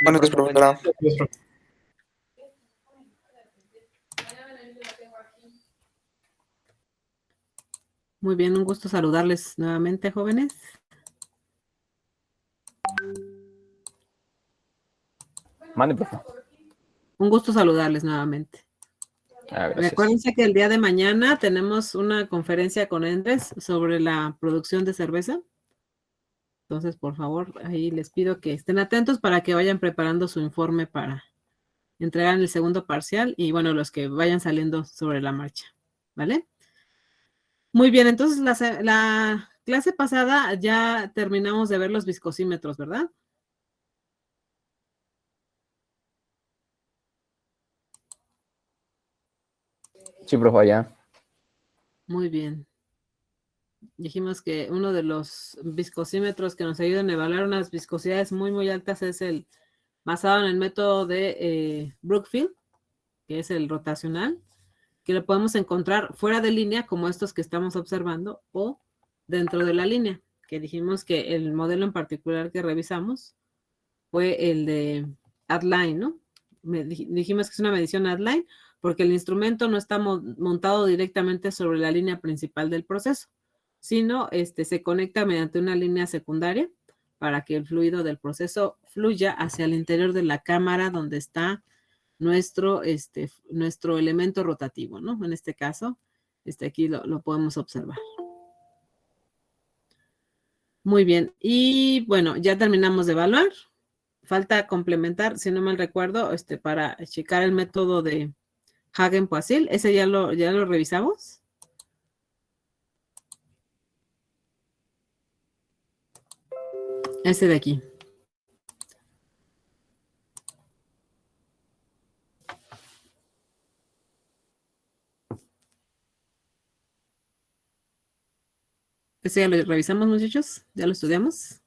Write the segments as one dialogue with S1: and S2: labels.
S1: Buenos días, profesora.
S2: Muy bien, un gusto saludarles nuevamente, jóvenes.
S3: Mande, profe.
S2: Un gusto saludarles nuevamente.
S3: Gracias.
S2: Recuérdense que el día de mañana tenemos una conferencia con Endres sobre la producción de cerveza. Entonces, por favor, ahí les pido que estén atentos para que vayan preparando su informe para entregar en el segundo parcial y, bueno, los que vayan saliendo sobre la marcha, ¿vale? Muy bien, entonces la clase pasada ya terminamos de ver los viscosímetros, ¿verdad?
S3: Sí, profe, ya.
S2: Muy bien. Dijimos que uno de los viscosímetros que nos ayudan a evaluar unas viscosidades muy, muy altas es el basado en el método de Brookfield, que es el rotacional, que lo podemos encontrar fuera de línea, como estos que estamos observando, o dentro de la línea, que dijimos que el modelo en particular que revisamos fue el de Add-Line, ¿no? Dijimos que es una medición Add-Line porque el instrumento no está montado directamente sobre la línea principal del proceso, sino se conecta mediante una línea secundaria para que el fluido del proceso fluya hacia el interior de la cámara donde está nuestro elemento rotativo, ¿no? En este caso, aquí lo podemos observar. Muy bien, y bueno, ya terminamos de evaluar. Falta complementar, si no mal recuerdo, para checar el método de Hagen-Poiseuille. ¿Ese ya lo revisamos? Ese de aquí. ¿Ese ya lo revisamos, muchachos? ¿Ya lo estudiamos?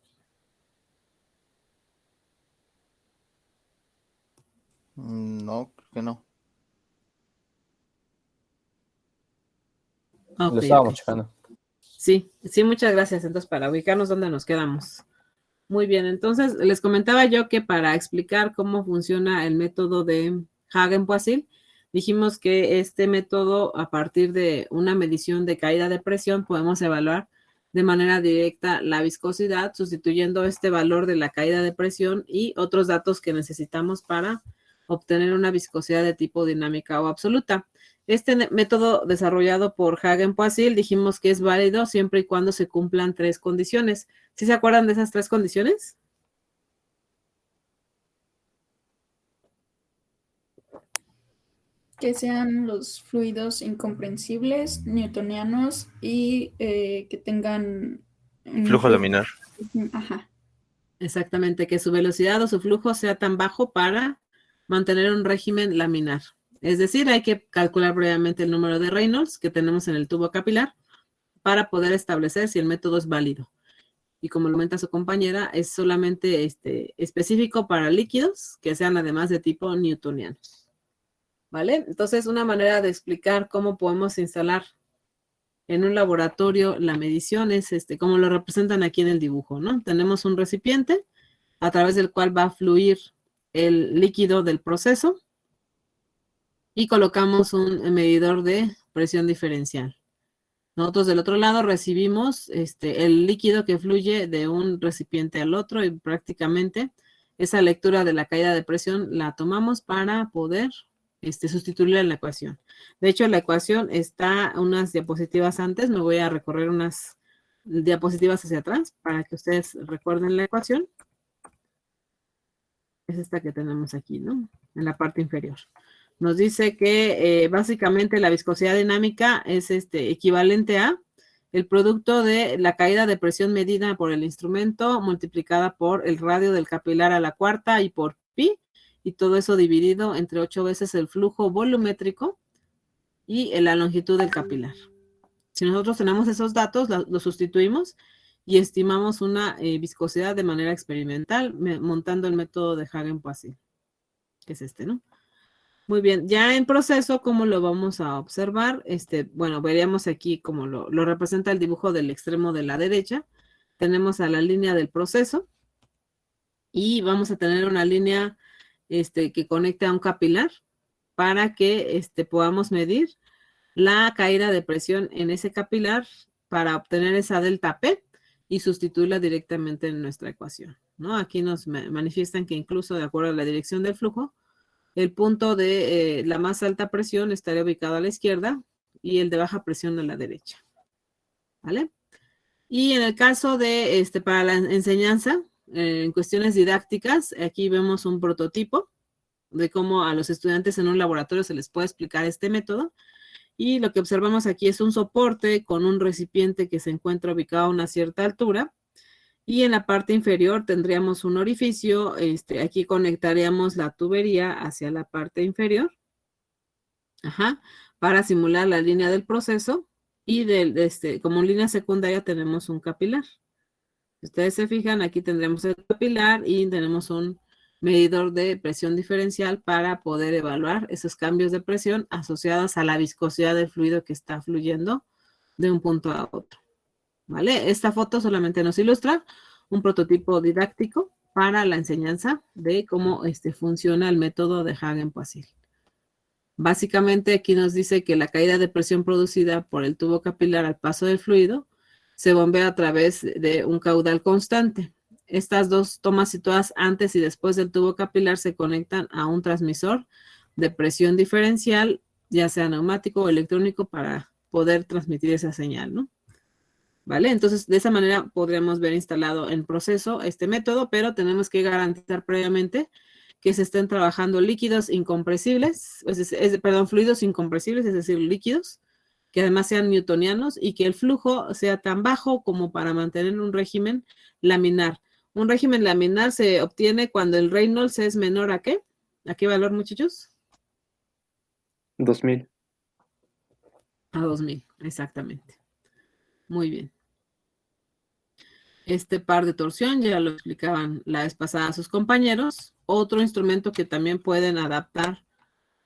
S1: No, creo que no.
S3: Lo estábamos checando.
S2: Sí, muchas gracias. Entonces, para ubicarnos dónde nos quedamos. Muy bien, entonces les comentaba yo que para explicar cómo funciona el método de Hagen-Poiseuille, dijimos que este método, a partir de una medición de caída de presión, podemos evaluar de manera directa la viscosidad, sustituyendo este valor de la caída de presión y otros datos que necesitamos para obtener una viscosidad de tipo dinámica o absoluta. Este método desarrollado por Hagen-Poiseuille dijimos que es válido siempre y cuando se cumplan 3 condiciones. ¿Sí se acuerdan de esas 3 condiciones?
S4: Que sean los fluidos incomprensibles, newtonianos y que tengan
S5: Flujo laminar.
S4: Ajá.
S2: Exactamente, que su velocidad o su flujo sea tan bajo para mantener un régimen laminar. Es decir, hay que calcular previamente el número de Reynolds que tenemos en el tubo capilar para poder establecer si el método es válido. Y como lo comenta su compañera, es solamente específico para líquidos que sean además de tipo newtonianos. ¿Vale? Entonces, una manera de explicar cómo podemos instalar en un laboratorio la medición es como lo representan aquí en el dibujo, ¿no? Tenemos un recipiente a través del cual va a fluir el líquido del proceso y colocamos un medidor de presión diferencial. Nosotros del otro lado recibimos el líquido que fluye de un recipiente al otro y prácticamente esa lectura de la caída de presión la tomamos para poder sustituirla en la ecuación. De hecho, la ecuación está unas diapositivas antes. Me voy a recorrer unas diapositivas hacia atrás para que ustedes recuerden la ecuación. Es esta que tenemos aquí, ¿no? En la parte inferior. Nos dice que básicamente la viscosidad dinámica es equivalente a el producto de la caída de presión medida por el instrumento multiplicada por el radio del capilar a la cuarta y por pi, y todo eso dividido entre 8 veces el flujo volumétrico y la longitud del capilar. Si nosotros tenemos esos datos, los sustituimos y estimamos una viscosidad de manera experimental montando el método de Hagen-Poiseuille, que es ¿no? Muy bien, ya en proceso, ¿cómo lo vamos a observar? Bueno, veríamos aquí como lo representa el dibujo del extremo de la derecha. Tenemos a la línea del proceso y vamos a tener una línea que conecte a un capilar para que podamos medir la caída de presión en ese capilar para obtener esa delta P y sustituirla directamente en nuestra ecuación, ¿no? Aquí nos manifiestan que incluso de acuerdo a la dirección del flujo, el punto de la más alta presión estaría ubicado a la izquierda y el de baja presión a la derecha, ¿vale? Y en el caso de, para la enseñanza, en cuestiones didácticas, aquí vemos un prototipo de cómo a los estudiantes en un laboratorio se les puede explicar este método. Y lo que observamos aquí es un soporte con un recipiente que se encuentra ubicado a una cierta altura. Y en la parte inferior tendríamos un orificio. Aquí conectaríamos la tubería hacia la parte inferior. Ajá, para simular la línea del proceso. Y como línea secundaria tenemos un capilar. Si ustedes se fijan, aquí tendremos el capilar y tenemos un medidor de presión diferencial para poder evaluar esos cambios de presión asociados a la viscosidad del fluido que está fluyendo de un punto a otro. ¿Vale? Esta foto solamente nos ilustra un prototipo didáctico para la enseñanza de cómo funciona el método de Hagen-Poiseuille. Básicamente aquí nos dice que la caída de presión producida por el tubo capilar al paso del fluido se bombea a través de un caudal constante. Estas dos tomas situadas antes y después del tubo capilar se conectan a un transmisor de presión diferencial, ya sea neumático o electrónico, para poder transmitir esa señal, ¿no? ¿Vale? Entonces, de esa manera podríamos ver instalado en proceso este método, pero tenemos que garantizar previamente que se estén trabajando líquidos incompresibles, fluidos incompresibles, es decir, líquidos, que además sean newtonianos y que el flujo sea tan bajo como para mantener un régimen laminar. Un régimen laminar se obtiene cuando el Reynolds es menor ¿a qué? ¿A qué valor, muchachos?
S5: 2000.
S2: A 2000, exactamente. Muy bien. Este par de torsión ya lo explicaban la vez pasada sus compañeros. Otro instrumento que también pueden adaptar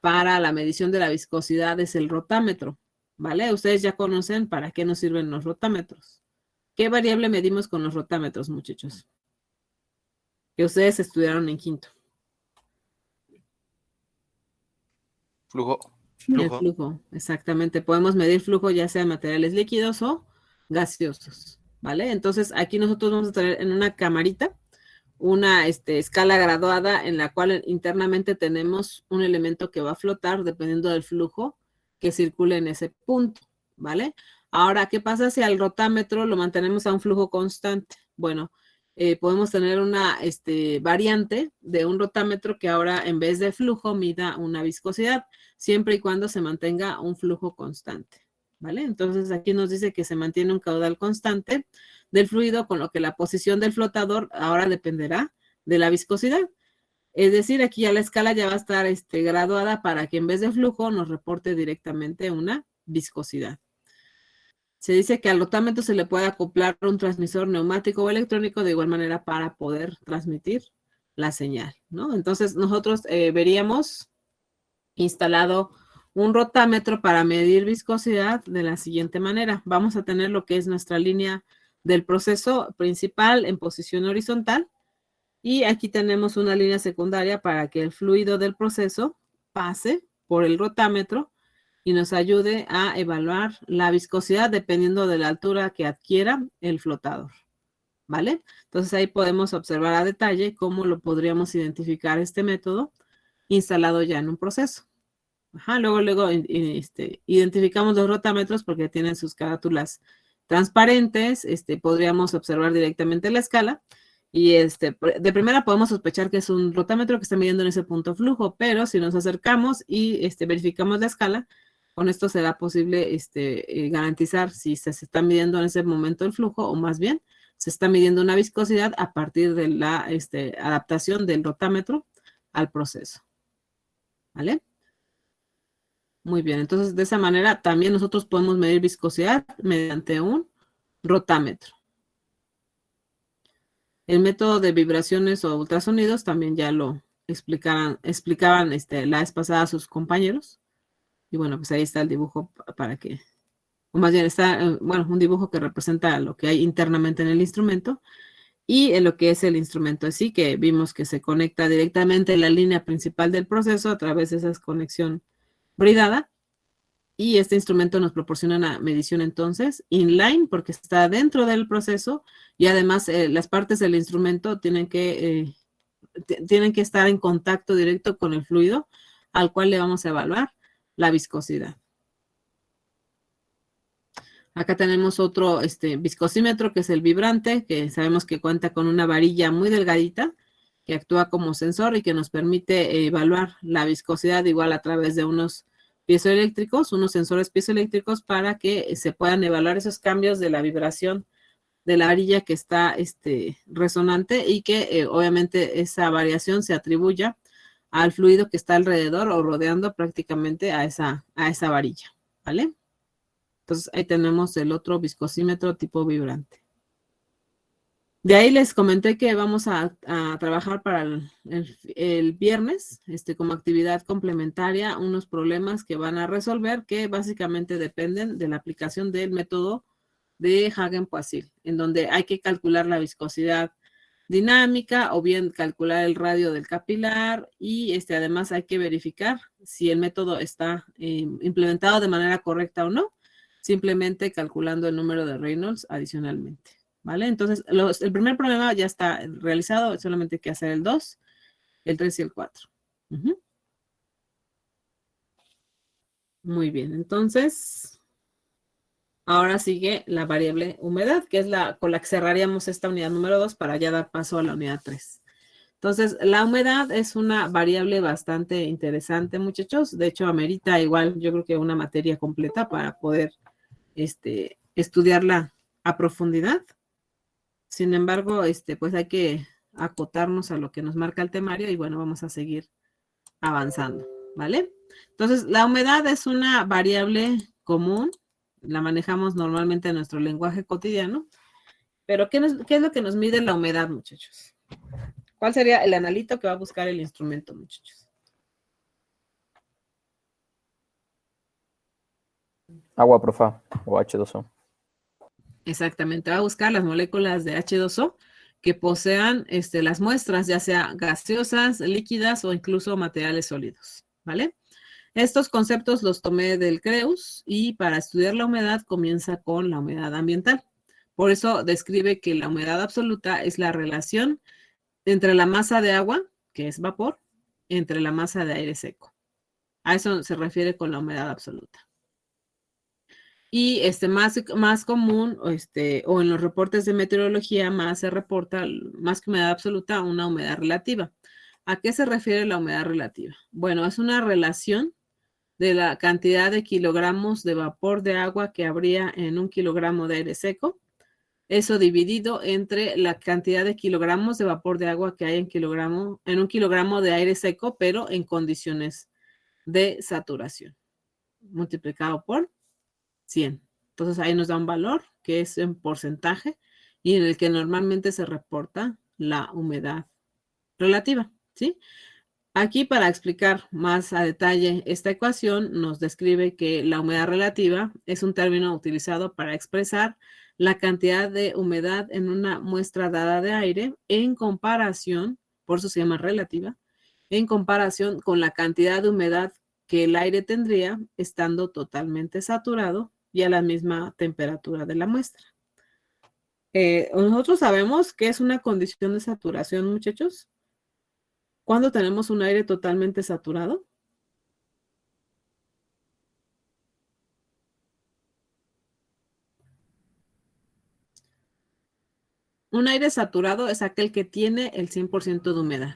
S2: para la medición de la viscosidad es el rotámetro, ¿vale? Ustedes ya conocen para qué nos sirven los rotámetros. ¿Qué variable medimos con los rotámetros, muchachos? Que ustedes estudiaron en quinto.
S1: Flujo.
S2: El flujo, exactamente. Podemos medir flujo ya sea de materiales líquidos o gaseosos, ¿vale? Entonces, aquí nosotros vamos a tener en una camarita una escala graduada en la cual internamente tenemos un elemento que va a flotar dependiendo del flujo que circule en ese punto, ¿vale? Ahora, ¿qué pasa si al rotámetro lo mantenemos a un flujo constante? Bueno, podemos tener una variante de un rotámetro que ahora en vez de flujo mida una viscosidad, siempre y cuando se mantenga un flujo constante, ¿vale? Entonces aquí nos dice que se mantiene un caudal constante del fluido, con lo que la posición del flotador ahora dependerá de la viscosidad. Es decir, aquí ya la escala ya va a estar graduada para que en vez de flujo nos reporte directamente una viscosidad. Se dice que al rotámetro se le puede acoplar un transmisor neumático o electrónico de igual manera para poder transmitir la señal, ¿no? Entonces nosotros veríamos instalado un rotámetro para medir viscosidad de la siguiente manera. Vamos a tener lo que es nuestra línea del proceso principal en posición horizontal y aquí tenemos una línea secundaria para que el fluido del proceso pase por el rotámetro y nos ayude a evaluar la viscosidad dependiendo de la altura que adquiera el flotador, ¿vale? Entonces ahí podemos observar a detalle cómo lo podríamos identificar este método instalado ya en un proceso. Ajá, luego identificamos los rotámetros porque tienen sus carátulas transparentes, podríamos observar directamente la escala y de primera podemos sospechar que es un rotámetro que está midiendo en ese punto flujo, pero si nos acercamos y verificamos la escala, con esto será posible garantizar si se está midiendo en ese momento el flujo o más bien se está midiendo una viscosidad a partir de la adaptación del rotámetro al proceso, ¿vale? Muy bien, entonces de esa manera también nosotros podemos medir viscosidad mediante un rotámetro. El método de vibraciones o ultrasonidos también ya lo explicaban la vez pasada a sus compañeros. Y bueno, pues ahí está el dibujo para que, o más bien está, un dibujo que representa lo que hay internamente en el instrumento. y en lo que es el instrumento así, que vimos que se conecta directamente en la línea principal del proceso a través de esa conexión bridada. Y este instrumento nos proporciona una medición entonces inline porque está dentro del proceso y además las partes del instrumento tienen que estar en contacto directo con el fluido al cual le vamos a evaluar la viscosidad. Acá tenemos otro viscosímetro que es el vibrante, que sabemos que cuenta con una varilla muy delgadita que actúa como sensor y que nos permite evaluar la viscosidad igual a través de unos piezoeléctricos, unos sensores piezoeléctricos para que se puedan evaluar esos cambios de la vibración de la varilla que está resonante y que obviamente esa variación se atribuya al fluido que está alrededor o rodeando prácticamente a esa varilla, ¿vale? Entonces ahí tenemos el otro viscosímetro tipo vibrante. De ahí les comenté que vamos a trabajar para el viernes, como actividad complementaria, unos problemas que van a resolver que básicamente dependen de la aplicación del método de Hagen-Poiseuille, en donde hay que calcular la viscosidad dinámica o bien calcular el radio del capilar y además hay que verificar si el método está implementado de manera correcta o no, simplemente calculando el número de Reynolds adicionalmente. ¿Vale? Entonces, el primer problema ya está realizado, solamente hay que hacer el 2, el 3 y el 4. Muy bien, entonces, ahora sigue la variable humedad, que es con la que cerraríamos esta unidad número 2 para ya dar paso a la unidad 3. Entonces, la humedad es una variable bastante interesante, muchachos. De hecho, amerita igual, yo creo que una materia completa para poder estudiarla a profundidad. Sin embargo, pues hay que acotarnos a lo que nos marca el temario y bueno, vamos a seguir avanzando, ¿vale? Entonces, la humedad es una variable común, la manejamos normalmente en nuestro lenguaje cotidiano, pero ¿qué es lo que nos mide la humedad, muchachos? ¿Cuál sería el analito que va a buscar el instrumento, muchachos?
S3: Agua, profa, o H2O.
S2: Exactamente, va a buscar las moléculas de H2O que posean las muestras, ya sea gaseosas, líquidas o incluso materiales sólidos, ¿vale? Estos conceptos los tomé del Creus y para estudiar la humedad comienza con la humedad ambiental. Por eso describe que la humedad absoluta es la relación entre la masa de agua, que es vapor, entre la masa de aire seco. A eso se refiere con la humedad absoluta. Y más común, o en los reportes de meteorología, más se reporta, más que humedad absoluta, una humedad relativa. ¿A qué se refiere la humedad relativa? Bueno, es una relación de la cantidad de kilogramos de vapor de agua que habría en 1 kilogramo de aire seco, eso dividido entre la cantidad de kilogramos de vapor de agua que hay en 1 kilogramo de aire seco, pero en condiciones de saturación, multiplicado por 100. Entonces ahí nos da un valor que es en porcentaje y en el que normalmente se reporta la humedad relativa, ¿sí? Aquí para explicar más a detalle esta ecuación nos describe que la humedad relativa es un término utilizado para expresar la cantidad de humedad en una muestra dada de aire en comparación, por eso se llama relativa, en comparación con la cantidad de humedad que el aire tendría estando totalmente saturado y a la misma temperatura de la muestra. Nosotros sabemos que es una condición de saturación, muchachos. ¿Cuándo tenemos un aire totalmente saturado? Un aire saturado es aquel que tiene el 100% de humedad.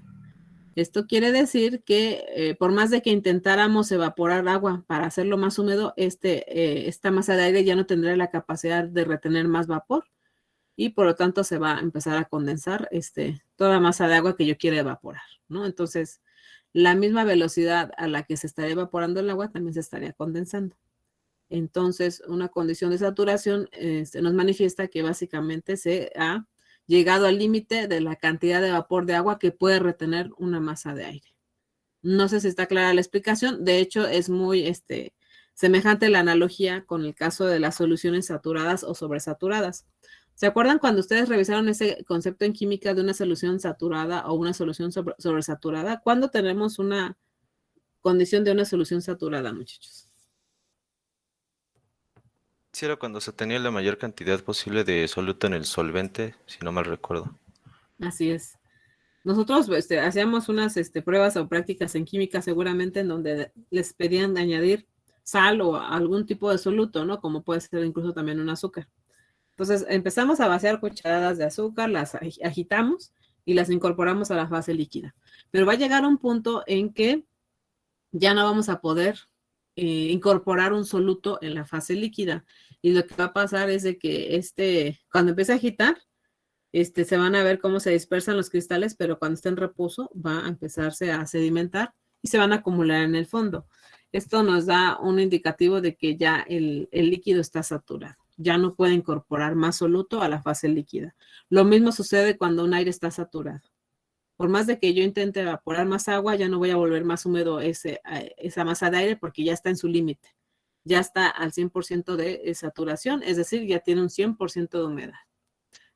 S2: Esto quiere decir que por más de que intentáramos evaporar agua para hacerlo más húmedo, esta masa de aire ya no tendrá la capacidad de retener más vapor y por lo tanto se va a empezar a condensar toda masa de agua que yo quiera evaporar, ¿no? Entonces, la misma velocidad a la que se estaría evaporando el agua también se estaría condensando. Entonces, una condición de saturación nos manifiesta que básicamente se ha llegado al límite de la cantidad de vapor de agua que puede retener una masa de aire. No sé si está clara la explicación. De hecho, es muy semejante la analogía con el caso de las soluciones saturadas o sobresaturadas. ¿Se acuerdan cuando ustedes revisaron ese concepto en química de una solución saturada o una solución sobresaturada? ¿Cuándo tenemos una condición de una solución saturada, muchachos?
S5: Sí, era cuando se tenía la mayor cantidad posible de soluto en el solvente, si no mal recuerdo.
S2: Así es. Nosotros hacíamos unas pruebas o prácticas en química seguramente en donde les pedían de añadir sal o algún tipo de soluto, ¿no? Como puede ser incluso también un azúcar. Entonces empezamos a vaciar cucharadas de azúcar, las agitamos y las incorporamos a la fase líquida. Pero va a llegar un punto en que ya no vamos a poder incorporar un soluto en la fase líquida. Y lo que va a pasar es de que cuando empiece a agitar, se van a ver cómo se dispersan los cristales, pero cuando esté en reposo va a empezarse a sedimentar y se van a acumular en el fondo. Esto nos da un indicativo de que ya el líquido está saturado. Ya no puede incorporar más soluto a la fase líquida. Lo mismo sucede cuando un aire está saturado. Por más de que yo intente evaporar más agua, ya no voy a volver más húmedo esa masa de aire porque ya está en su límite. Ya está al 100% de saturación, es decir, ya tiene un 100% de humedad.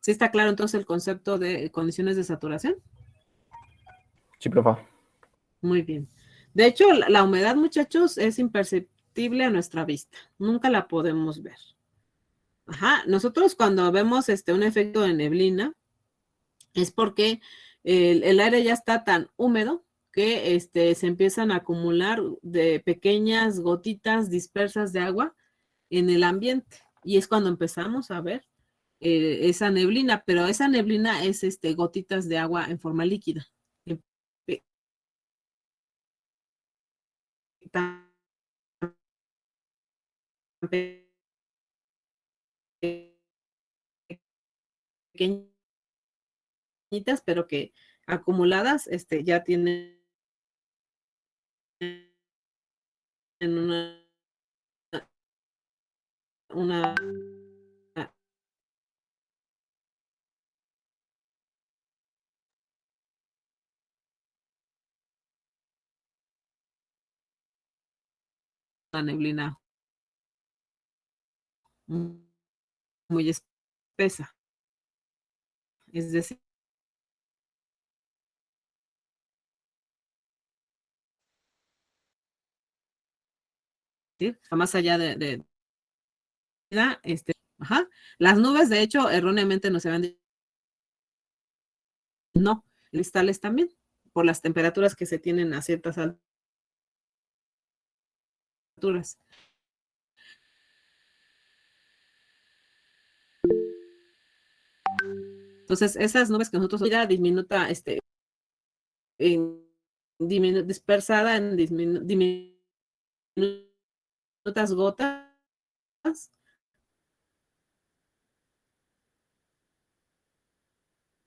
S2: ¿Sí está claro entonces el concepto de condiciones de saturación?
S3: Sí, profa.
S2: Muy bien. De hecho, la humedad, muchachos, es imperceptible a nuestra vista. Nunca la podemos ver. Ajá. Nosotros cuando vemos un efecto de neblina, es porque el aire ya está tan húmedo que se empiezan a acumular de pequeñas gotitas dispersas de agua en el ambiente. Y es cuando empezamos a ver esa neblina, pero esa neblina es gotitas de agua en forma líquida. Tan pequeñitas, pero que acumuladas ya tienen una neblina muy espesa. Es decir, más allá de ajá. Las nubes, de hecho, erróneamente nos habían dicho, no, cristales también, por las temperaturas que se tienen a ciertas alturas. Entonces, esas nubes que nosotros ya diminuta, dispersada en diminutas gotas,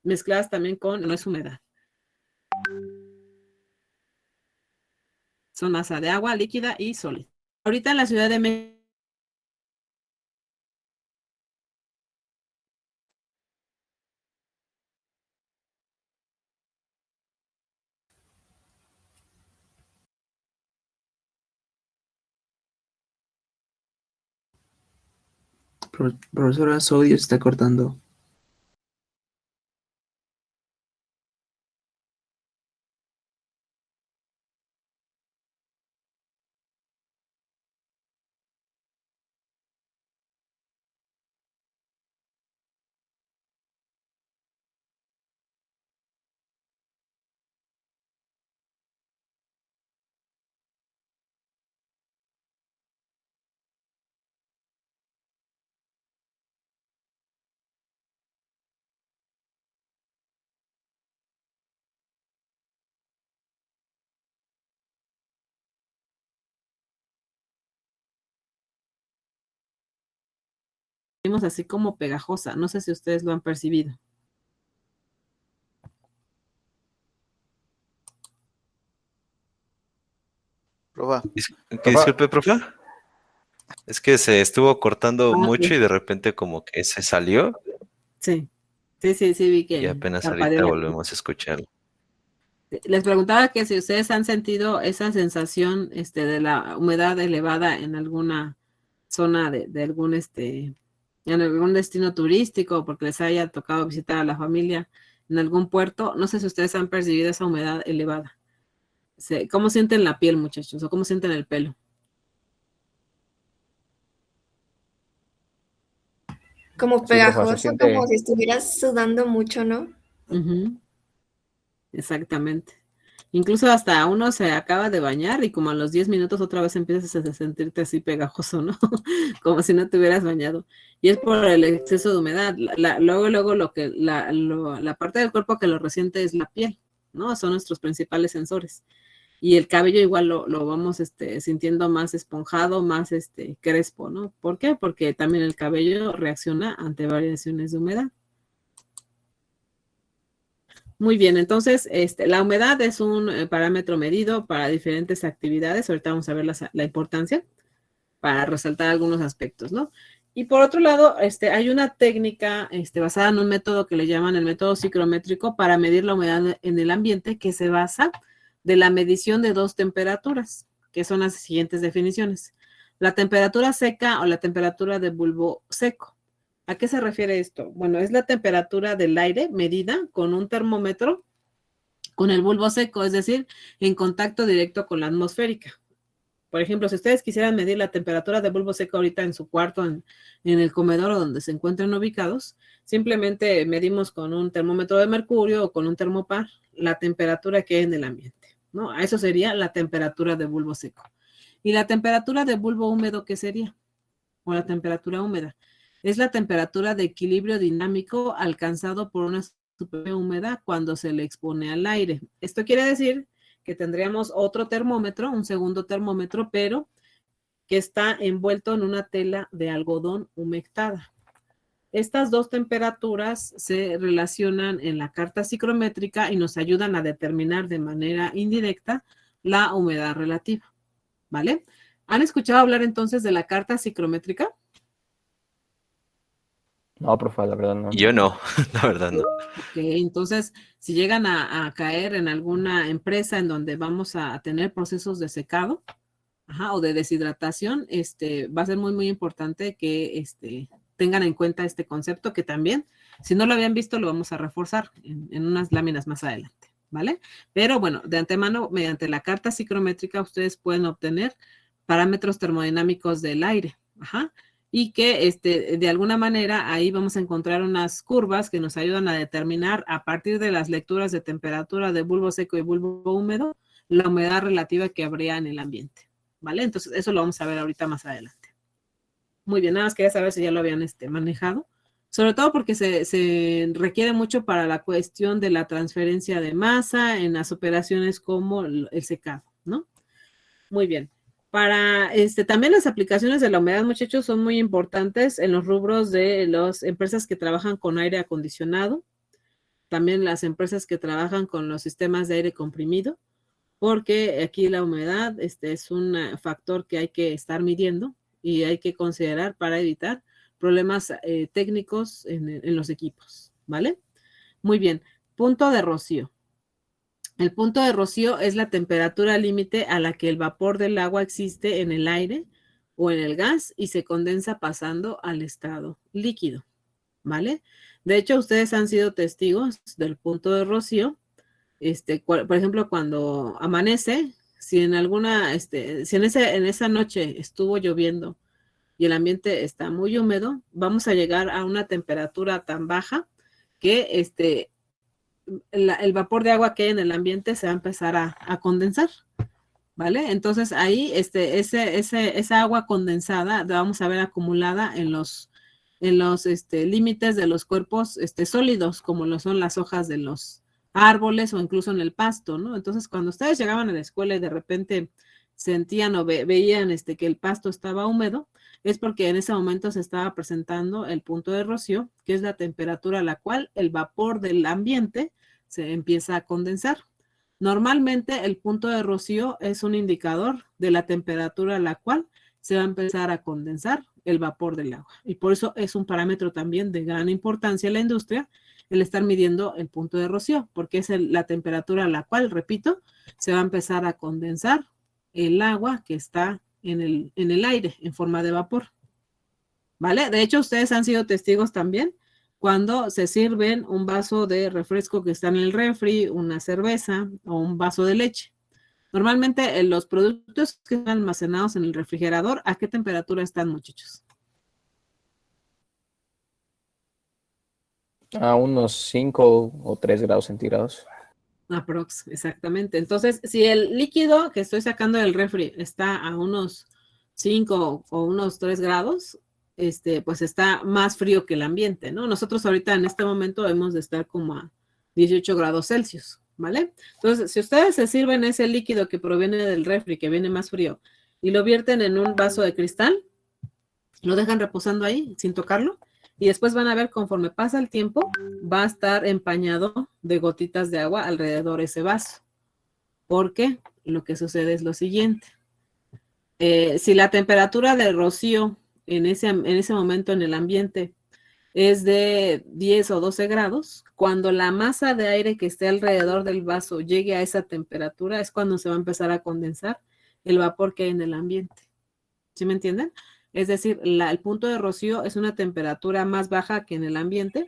S2: mezcladas también con, no es humedad. Son masa de agua líquida y sólida. Ahorita en la Ciudad de México,
S6: Profesora, su audio se está cortando.
S2: vimos así como pegajosa. No sé si ustedes lo han percibido.
S1: Profa.
S5: Que disculpe, profe. Es que se estuvo cortando mucho
S2: Sí.
S5: y de repente como que se salió
S2: Sí, vi que
S5: y apenas
S2: parpadeó
S5: ahorita
S2: la-
S5: volvemos a escucharlo.
S2: Les preguntaba que si ustedes han sentido esa sensación de la humedad elevada en alguna zona de algún en algún destino turístico, porque les haya tocado visitar a la familia en algún puerto, no sé si ustedes han percibido esa humedad elevada. ¿Cómo sienten la piel, muchachos? ¿O cómo sienten el pelo?
S7: Como
S3: Sí, profe, se
S7: pegajoso,
S3: siente.
S7: como si estuvieras sudando mucho, ¿no?
S2: Ujú, exactamente. Incluso hasta uno se acaba de bañar y como a los 10 minutos otra vez empiezas a sentirte así pegajoso, ¿no? Como si no te hubieras bañado. Y es por el exceso de humedad. Luego la parte del cuerpo que lo resiente es la piel, ¿no? Son nuestros principales sensores. Y el cabello igual lo vamos sintiendo más esponjado, más crespo, ¿no? ¿Por qué? Porque también el cabello reacciona ante variaciones de humedad. Muy bien, entonces la humedad es un parámetro medido para diferentes actividades. Ahorita vamos a ver la importancia para resaltar algunos aspectos, ¿no? Y por otro lado, hay una técnica basada en un método que le llaman el método ciclométrico para medir la humedad en el ambiente, que se basa de la medición de dos temperaturas, que son las siguientes definiciones. La temperatura seca o la temperatura de bulbo seco. ¿A qué se refiere esto? Bueno, es la temperatura del aire medida con un termómetro con el bulbo seco, es decir, en contacto directo con la atmosférica. Por ejemplo, si ustedes quisieran medir la temperatura de bulbo seco ahorita en su cuarto, en el comedor o donde se encuentren ubicados, simplemente medimos con un termómetro de mercurio o con un termopar la temperatura que hay en el ambiente, ¿no? Eso sería la temperatura de bulbo seco. ¿Y la temperatura de bulbo húmedo qué sería? O la temperatura húmeda. Es la temperatura de equilibrio dinámico alcanzado por una superficie húmeda cuando se le expone al aire. Esto quiere decir que tendríamos otro termómetro, un segundo termómetro, pero que está envuelto en una tela de algodón humectada. Estas dos temperaturas se relacionan en la carta psicométrica y nos ayudan a determinar de manera indirecta la humedad relativa, ¿vale? ¿Han escuchado hablar entonces de la carta psicométrica?
S3: No, profe, la verdad no.
S5: Yo no, la verdad no.
S2: Ok, entonces, si llegan a caer en alguna empresa en donde vamos a tener procesos de secado, o de deshidratación, va a ser muy, muy importante que tengan en cuenta este concepto, que también, si no lo habían visto, lo vamos a reforzar en unas láminas más adelante, ¿vale? Pero bueno, de antemano, mediante la carta psicométrica, ustedes pueden obtener parámetros termodinámicos del aire, y que de alguna manera ahí vamos a encontrar unas curvas que nos ayudan a determinar a partir de las lecturas de temperatura de bulbo seco y bulbo húmedo, la humedad relativa que habría en el ambiente, ¿vale? Entonces eso lo vamos a ver ahorita más adelante. Muy bien, nada más quería saber si ya lo habían manejado, sobre todo porque se requiere mucho para la cuestión de la transferencia de masa en las operaciones como el secado, ¿no? Muy bien. Para también las aplicaciones de la humedad, muchachos, son muy importantes en los rubros de las empresas que trabajan con aire acondicionado, también las empresas que trabajan con los sistemas de aire comprimido, porque aquí la humedad es un factor que hay que estar midiendo y hay que considerar para evitar problemas técnicos en los equipos, ¿vale? Muy bien, punto de rocío. El punto de rocío es la temperatura límite a la que el vapor del agua existe en el aire o en el gas y se condensa pasando al estado líquido, ¿vale? De hecho, ustedes han sido testigos del punto de rocío. Por ejemplo, cuando amanece, si en alguna, si en esa noche estuvo lloviendo y el ambiente está muy húmedo, vamos a llegar a una temperatura tan baja que el vapor de agua que hay en el ambiente se va a empezar a condensar, ¿vale? Entonces ahí esa agua condensada la vamos a ver acumulada en los límites de los cuerpos sólidos, como lo son las hojas de los árboles o incluso en el pasto, ¿no? Entonces, cuando ustedes llegaban a la escuela y de repente sentían o veían que el pasto estaba húmedo, es porque en ese momento se estaba presentando el punto de rocío, que es la temperatura a la cual el vapor del ambiente se empieza a condensar. Normalmente el punto de rocío es un indicador de la temperatura a la cual se va a empezar a condensar el vapor del agua. Y por eso es un parámetro también de gran importancia en la industria el estar midiendo el punto de rocío, porque es la temperatura a la cual, repito, se va a empezar a condensar el agua que está en el aire en forma de vapor. ¿vale? De hecho, ustedes han sido testigos también cuando se sirven un vaso de refresco que está en el refri, una cerveza o un vaso de leche. Normalmente los productos que están almacenados en el refrigerador, ¿a qué temperatura están, muchachos?
S3: A unos 5 o 3 grados centígrados.
S2: Aprox, exactamente. Entonces, si el líquido que estoy sacando del refri está a unos 5 o unos 3 grados, pues está más frío que el ambiente, ¿no? Nosotros ahorita en este momento debemos de estar como a 18 grados Celsius, ¿vale? Entonces, si ustedes se sirven ese líquido que proviene del refri, que viene más frío, y lo vierten en un vaso de cristal, lo dejan reposando ahí sin tocarlo, y después van a ver conforme pasa el tiempo, va a estar empañado de gotitas de agua alrededor de ese vaso. Porque lo que sucede es lo siguiente. Si la temperatura de rocío en ese momento en el ambiente es de 10 o 12 grados, cuando la masa de aire que esté alrededor del vaso llegue a esa temperatura, es cuando se va a empezar a condensar el vapor que hay en el ambiente. ¿Sí me entienden? Es decir, el punto de rocío es una temperatura más baja que en el ambiente.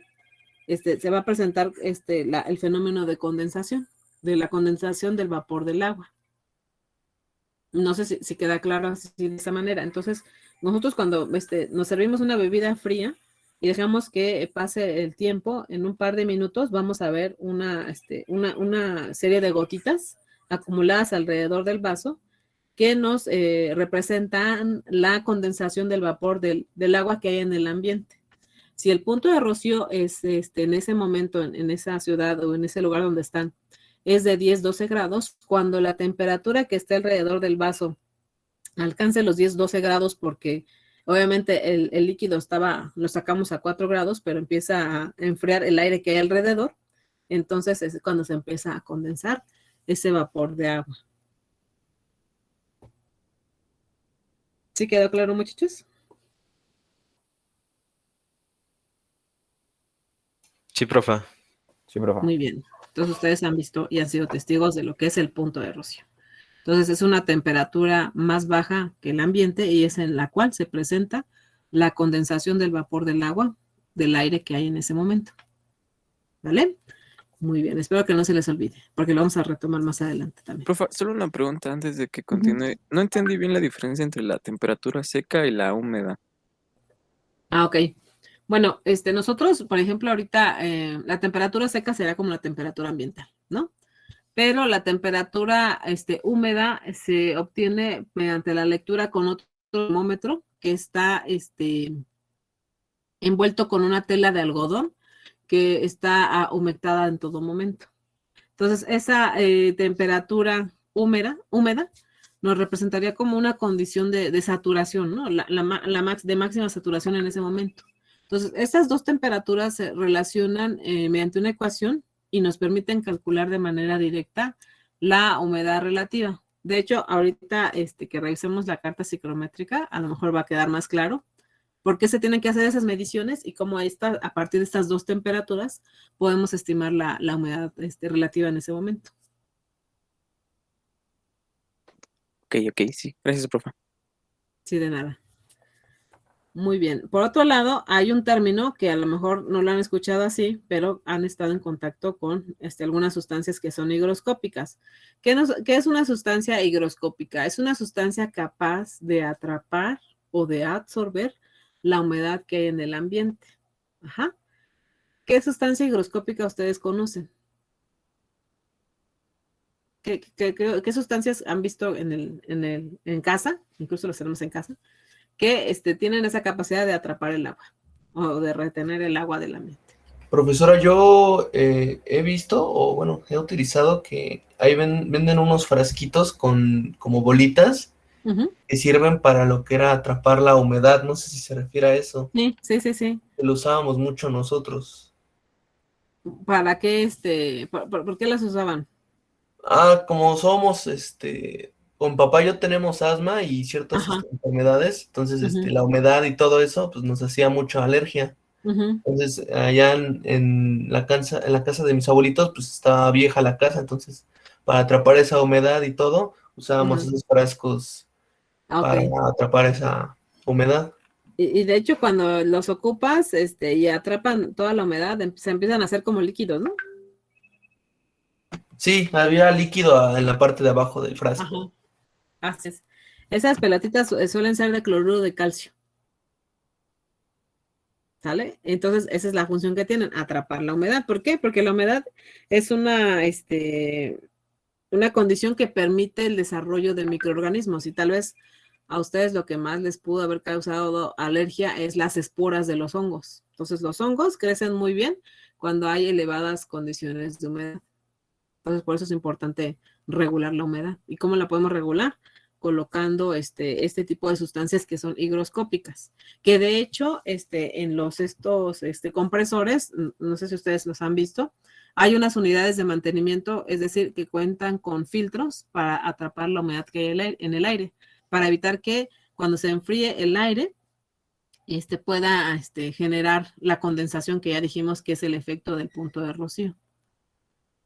S2: Se va a presentar el fenómeno de condensación, de la condensación del vapor del agua. No sé si queda claro así de esa manera. Entonces, nosotros cuando nos servimos una bebida fría y dejamos que pase el tiempo, en un par de minutos vamos a ver una serie de gotitas acumuladas alrededor del vaso que nos representan la condensación del vapor del agua que hay en el ambiente. Si el punto de rocío es en ese momento, en esa ciudad o en ese lugar donde están, es de 10, 12 grados, cuando la temperatura que esté alrededor del vaso alcance los 10, 12 grados, porque obviamente el líquido lo sacamos a 4 grados, pero empieza a enfriar el aire que hay alrededor, entonces es cuando se empieza a condensar ese vapor de agua. ¿Sí quedó claro, muchachos?
S5: Sí, profe.
S3: Sí, profe.
S2: Muy bien. Entonces ustedes han visto y han sido testigos de lo que es el punto de rocío. Entonces es una temperatura más baja que el ambiente y es en la cual se presenta la condensación del vapor del agua, del aire que hay en ese momento. ¿Vale? Muy bien, espero que no se les olvide, porque lo vamos a retomar más adelante también.
S1: Profe, solo una pregunta antes de que continúe. No entendí bien la diferencia entre la temperatura seca y la húmeda.
S2: Ok. Bueno, nosotros, por ejemplo, ahorita la temperatura seca será como la temperatura ambiental, ¿no? Pero la temperatura húmeda se obtiene mediante la lectura con otro termómetro que está envuelto con una tela de algodón que está humectada en todo momento. Entonces, esa temperatura húmeda nos representaría como una condición de saturación, ¿no? De máxima saturación en ese momento. Entonces, estas dos temperaturas se relacionan mediante una ecuación y nos permiten calcular de manera directa la humedad relativa. De hecho, ahorita que revisemos la carta psicométrica, a lo mejor va a quedar más claro por qué se tienen que hacer esas mediciones y cómo a partir de estas dos temperaturas podemos estimar la humedad relativa en ese momento.
S1: Ok, sí. Gracias, profe.
S2: Sí, de nada. Muy bien. Por otro lado, hay un término que a lo mejor no lo han escuchado así, pero han estado en contacto con algunas sustancias que son higroscópicas. ¿Qué es una sustancia higroscópica? Es una sustancia capaz de atrapar o de absorber la humedad que hay en el ambiente. Ajá. ¿Qué sustancia higroscópica ustedes conocen? ¿Qué sustancias han visto en casa? Incluso las tenemos en casa, que tienen esa capacidad de atrapar el agua o de retener el agua del ambiente.
S6: Profesora, yo he visto, o bueno, he utilizado que ahí venden unos frasquitos con como bolitas que sirven para lo que era atrapar la humedad. No sé si se refiere a eso.
S2: Sí.
S6: Lo usábamos mucho nosotros.
S2: ¿Para qué, por qué las usaban?
S6: Como somos, con papá y yo tenemos asma y ciertas enfermedades, entonces la humedad y todo eso, pues nos hacía mucha alergia. Entonces, allá en la casa de mis abuelitos, pues estaba vieja la casa, entonces para atrapar esa humedad y todo, usábamos esos frascos para atrapar esa humedad.
S2: Y de hecho, cuando los ocupas y atrapan toda la humedad, se empiezan a hacer como líquidos, ¿no?
S6: Sí, había líquido en la parte de abajo del frasco.
S2: Ajá, así es. Esas pelotitas suelen ser de cloruro de calcio. ¿Sale? Entonces, esa es la función que tienen, atrapar la humedad. ¿Por qué? Porque la humedad es una condición que permite el desarrollo de microorganismos y tal vez a ustedes lo que más les pudo haber causado alergia es las esporas de los hongos. Entonces, los hongos crecen muy bien cuando hay elevadas condiciones de humedad. Entonces, por eso es importante regular la humedad. ¿Y cómo la podemos regular? Colocando este tipo de sustancias que son higroscópicas, que de hecho, en estos compresores, no sé si ustedes los han visto, hay unas unidades de mantenimiento, es decir, que cuentan con filtros para atrapar la humedad que hay en el aire, para evitar que cuando se enfríe el aire, pueda generar la condensación que ya dijimos que es el efecto del punto de rocío.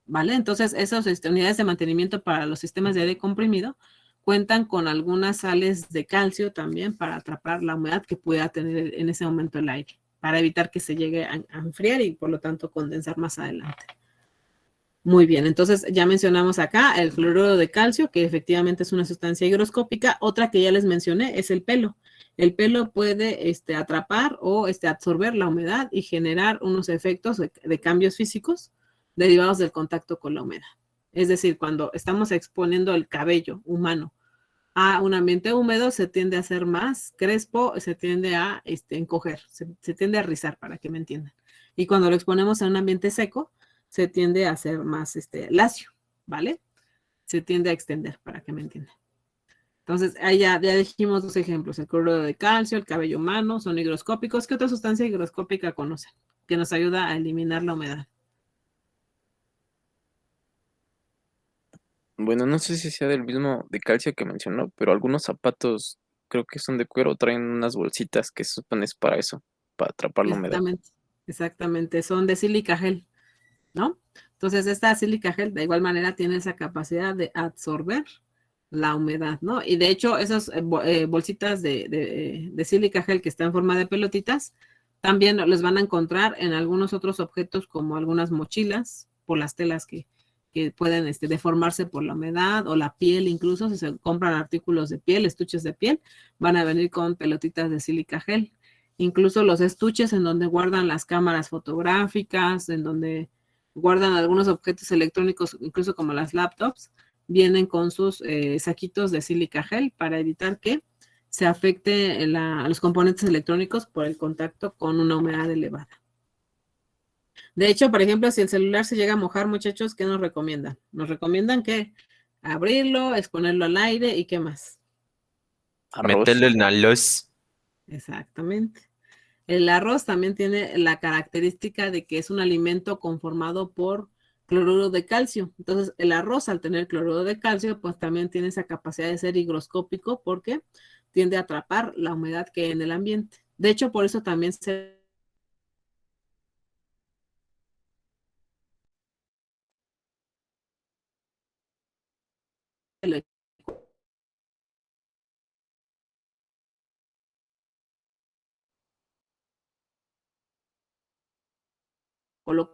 S2: ¿Vale? Entonces, esas unidades de mantenimiento para los sistemas de aire comprimido cuentan con algunas sales de calcio también para atrapar la humedad que pueda tener en ese momento el aire, para evitar que se llegue a enfriar y por lo tanto condensar más adelante. Muy bien, entonces ya mencionamos acá el fluoruro de calcio, que efectivamente es una sustancia higroscópica. Otra que ya les mencioné es el pelo. El pelo puede atrapar o absorber la humedad y generar unos efectos de cambios físicos derivados del contacto con la humedad. Es decir, cuando estamos exponiendo el cabello humano a un ambiente húmedo, se tiende a hacer más crespo, se tiende a encoger, se tiende a rizar, para que me entiendan. Y cuando lo exponemos a un ambiente seco, se tiende a hacer más lacio, ¿vale? Se tiende a extender, para que me entiendan. Entonces, ahí ya dijimos dos ejemplos, el cloruro de calcio, el cabello humano, son higroscópicos. ¿Qué otra sustancia higroscópica conocen que nos ayuda a eliminar la humedad?
S1: Bueno, no sé si sea del mismo de calcio que mencionó, pero algunos zapatos creo que son de cuero, traen unas bolsitas que se supone es para eso, para atrapar la humedad.
S2: Exactamente, son de sílica gel, ¿no? Entonces, esta sílica gel de igual manera tiene esa capacidad de absorber la humedad, ¿no? Y de hecho, esas bolsitas de sílica gel que están en forma de pelotitas, también les van a encontrar en algunos otros objetos como algunas mochilas, por las telas que pueden deformarse por la humedad o la piel, incluso si se compran artículos de piel, estuches de piel, van a venir con pelotitas de sílica gel. Incluso los estuches en donde guardan las cámaras fotográficas, en donde guardan algunos objetos electrónicos, incluso como las laptops, vienen con sus saquitos de sílica gel para evitar que se afecte a los componentes electrónicos por el contacto con una humedad elevada. De hecho, por ejemplo, si el celular se llega a mojar, muchachos, ¿qué nos recomiendan? Nos recomiendan que abrirlo, exponerlo al aire y ¿qué más?
S1: Arroz.
S5: Meterle en la luz.
S2: Exactamente. El arroz también tiene la característica de que es un alimento conformado por cloruro de calcio. Entonces, el arroz, al tener cloruro de calcio, pues también tiene esa capacidad de ser higroscópico porque tiende a atrapar la humedad que hay en el ambiente. De hecho, por eso también se le coloca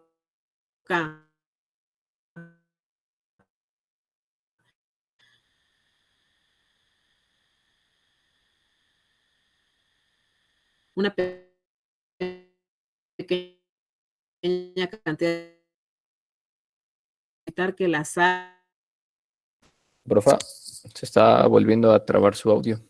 S2: una pequeña cantidad que la sal.
S3: Profa, se está volviendo a trabar su audio.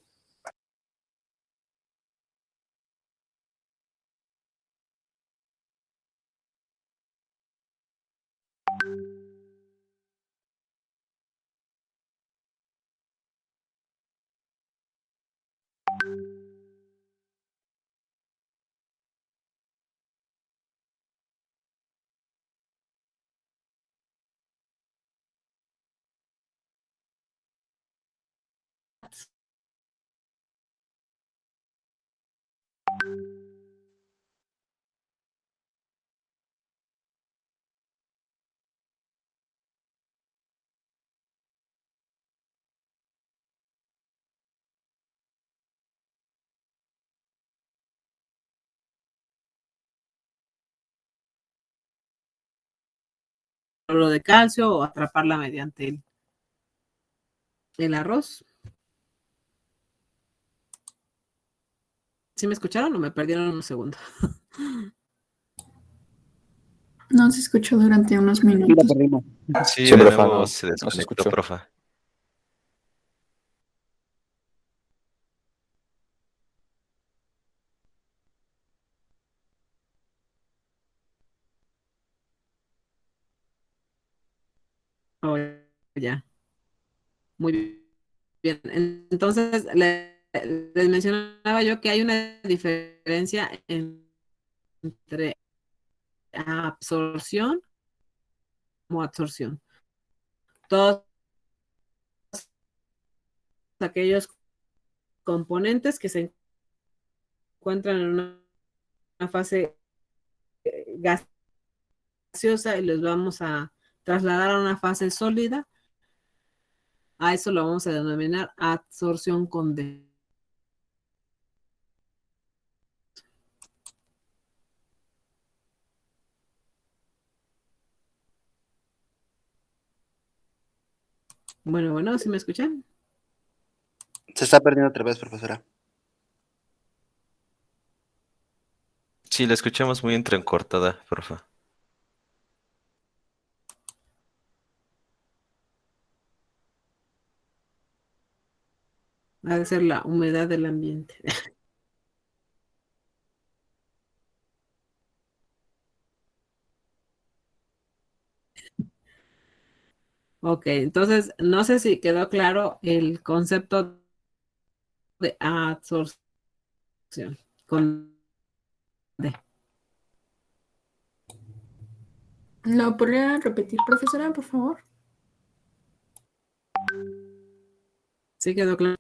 S2: cloruro de calcio o atraparla mediante el arroz. ¿Sí me escucharon o me perdieron un segundo?
S4: No se escuchó durante unos
S8: Sí, la
S4: minutos.
S8: perdimos.
S5: Sí,
S3: Sí,
S5: de
S3: profa,
S5: nuevo
S3: no
S5: se
S3: se
S5: desconectó,
S3: escuchó.
S5: profa.
S2: Oh, ya. Muy bien. Entonces, les mencionaba yo que hay una diferencia entre absorción como absorción. Todos aquellos componentes que se encuentran en una fase gaseosa y los vamos a trasladar a una fase sólida, a eso lo vamos a denominar absorción con D. Bueno, ¿sí me escuchan?
S8: Se está perdiendo otra vez, profesora.
S5: Sí, la escuchamos muy entrecortada, profa.
S2: Ha de ser la humedad del ambiente. Ok, entonces no sé si quedó claro el concepto de absorción con D.
S4: ¿Lo podría repetir, profesora, por favor?
S2: ¿Sí quedó claro?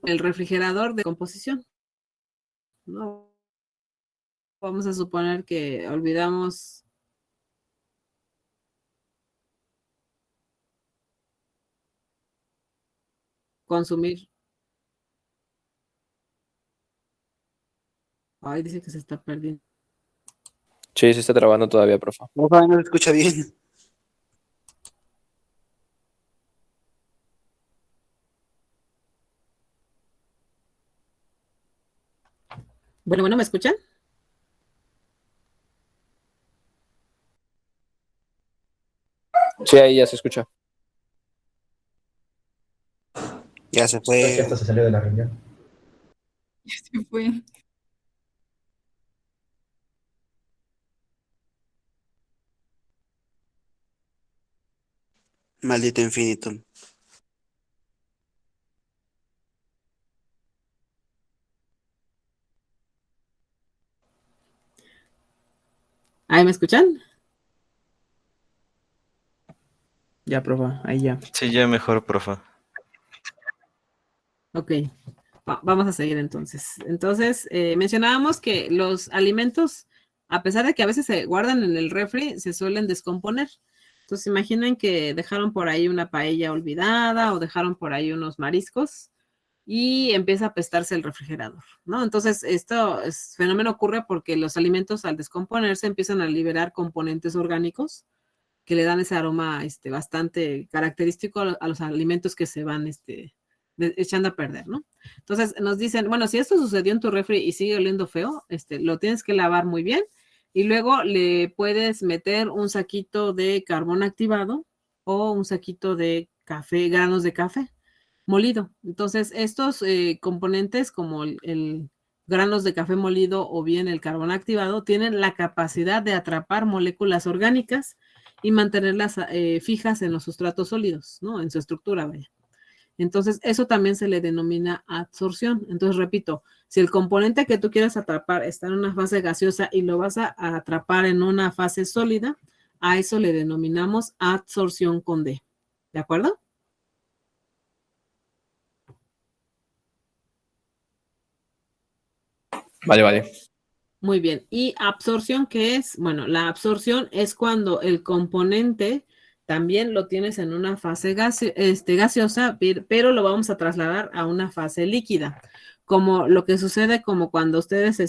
S2: El refrigerador de composición. No, vamos a suponer que olvidamos consumir. Ay, dice que se está perdiendo.
S3: Sí, se está trabando todavía, profa.
S8: Profa, no se escucha bien.
S2: Bueno, ¿me escuchan?
S3: Sí, ahí ya se escucha.
S8: Ya se
S9: Creo que
S8: fue.
S9: hasta se salió de la reunión.
S4: Se fue.
S8: Maldito infinitum.
S2: ¿Ahí me escuchan?
S1: Ya, profa, ahí ya.
S5: Sí, ya mejor, profa.
S2: Ok, vamos a seguir entonces. Entonces, mencionábamos que los alimentos, a pesar de que a veces se guardan en el refri, se suelen descomponer. Entonces, imaginen que dejaron por ahí una paella olvidada o dejaron por ahí unos mariscos y empieza a apestarse el refrigerador, ¿no? Entonces, fenómeno ocurre porque los alimentos al descomponerse empiezan a liberar componentes orgánicos que le dan ese aroma bastante característico a los alimentos que se van echando a perder, ¿no? Entonces nos dicen, bueno, si esto sucedió en tu refri y sigue oliendo feo, lo tienes que lavar muy bien y luego le puedes meter un saquito de carbón activado o un saquito de café, granos de café molido. Entonces, estos componentes como el granos de café molido o bien el carbón activado tienen la capacidad de atrapar moléculas orgánicas y mantenerlas fijas en los sustratos sólidos, ¿no? En su estructura, vaya. Entonces, eso también se le denomina absorción. Entonces, repito, si el componente que tú quieras atrapar está en una fase gaseosa y lo vas a atrapar en una fase sólida, a eso le denominamos absorción con D. ¿De acuerdo?
S3: Vale.
S2: Muy bien. ¿Y absorción qué es? Bueno, la absorción es cuando el componente también lo tienes en una fase gaseosa, pero lo vamos a trasladar a una fase líquida. como lo que sucede como cuando ustedes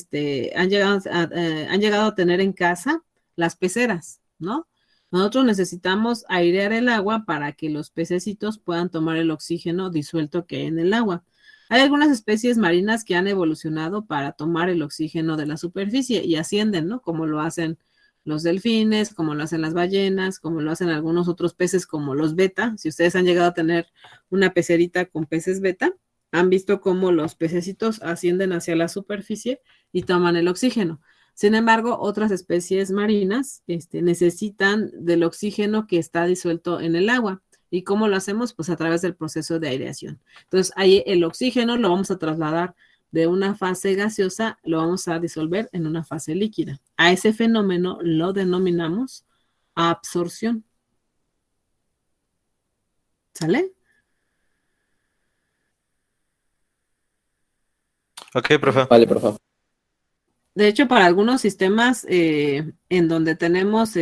S2: han llegado a tener en casa las peceras, ¿no? Nosotros necesitamos airear el agua para que los pececitos puedan tomar el oxígeno disuelto que hay en el agua. Hay algunas especies marinas que han evolucionado para tomar el oxígeno de la superficie y ascienden, ¿no? Como lo hacen los delfines, como lo hacen las ballenas, como lo hacen algunos otros peces como los beta. Si ustedes han llegado a tener una pecerita con peces beta, han visto cómo los pececitos ascienden hacia la superficie y toman el oxígeno. Sin embargo, otras especies marinas necesitan del oxígeno que está disuelto en el agua. ¿Y cómo lo hacemos? Pues a través del proceso de aireación. Entonces, ahí el oxígeno lo vamos a trasladar de una fase gaseosa, lo vamos a disolver en una fase líquida. A ese fenómeno lo denominamos absorción. ¿Sale?
S5: Ok, profe.
S3: Vale, por favor.
S2: De hecho, para algunos sistemas en donde tenemos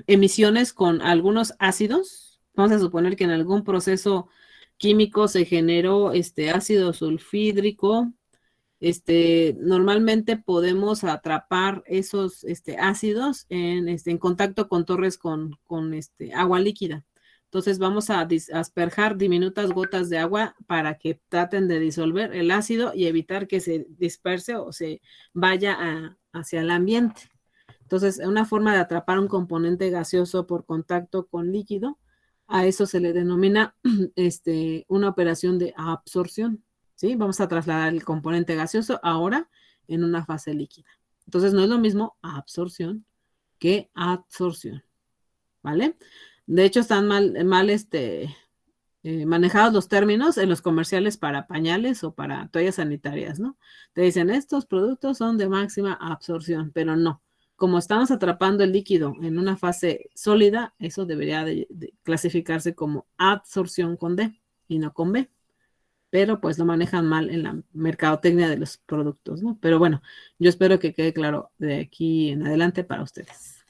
S2: emisiones con algunos ácidos, vamos a suponer que en algún proceso químico se generó ácido sulfídrico. Normalmente podemos atrapar esos ácidos en contacto con torres con agua líquida. Entonces vamos a asperjar diminutas gotas de agua para que traten de disolver el ácido y evitar que se disperse o se vaya hacia el ambiente. Entonces, una forma de atrapar un componente gaseoso por contacto con líquido, a eso se le denomina una operación de absorción. ¿Sí? Vamos a trasladar el componente gaseoso ahora en una fase líquida. Entonces, no es lo mismo absorción que adsorción, ¿vale? De hecho, están mal manejados los términos en los comerciales para pañales o para toallas sanitarias, ¿no? Te dicen, estos productos son de máxima absorción, pero no. Como estamos atrapando el líquido en una fase sólida, eso debería de clasificarse como adsorción con D y no con B. Pero pues lo manejan mal en la mercadotecnia de los productos, ¿no? Pero bueno, yo espero que quede claro de aquí en adelante para ustedes.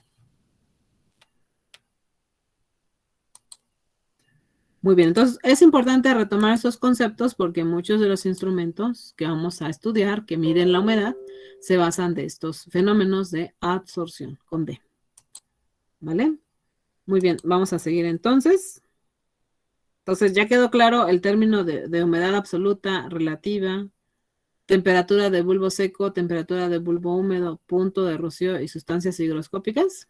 S2: Muy bien, entonces es importante retomar esos conceptos porque muchos de los instrumentos que vamos a estudiar, que miden la humedad, se basan de estos fenómenos de adsorción con D. ¿Vale? Muy bien, vamos a seguir entonces. Entonces ya quedó claro el término de humedad absoluta, relativa, temperatura de bulbo seco, temperatura de bulbo húmedo, punto de rocío y sustancias higroscópicas.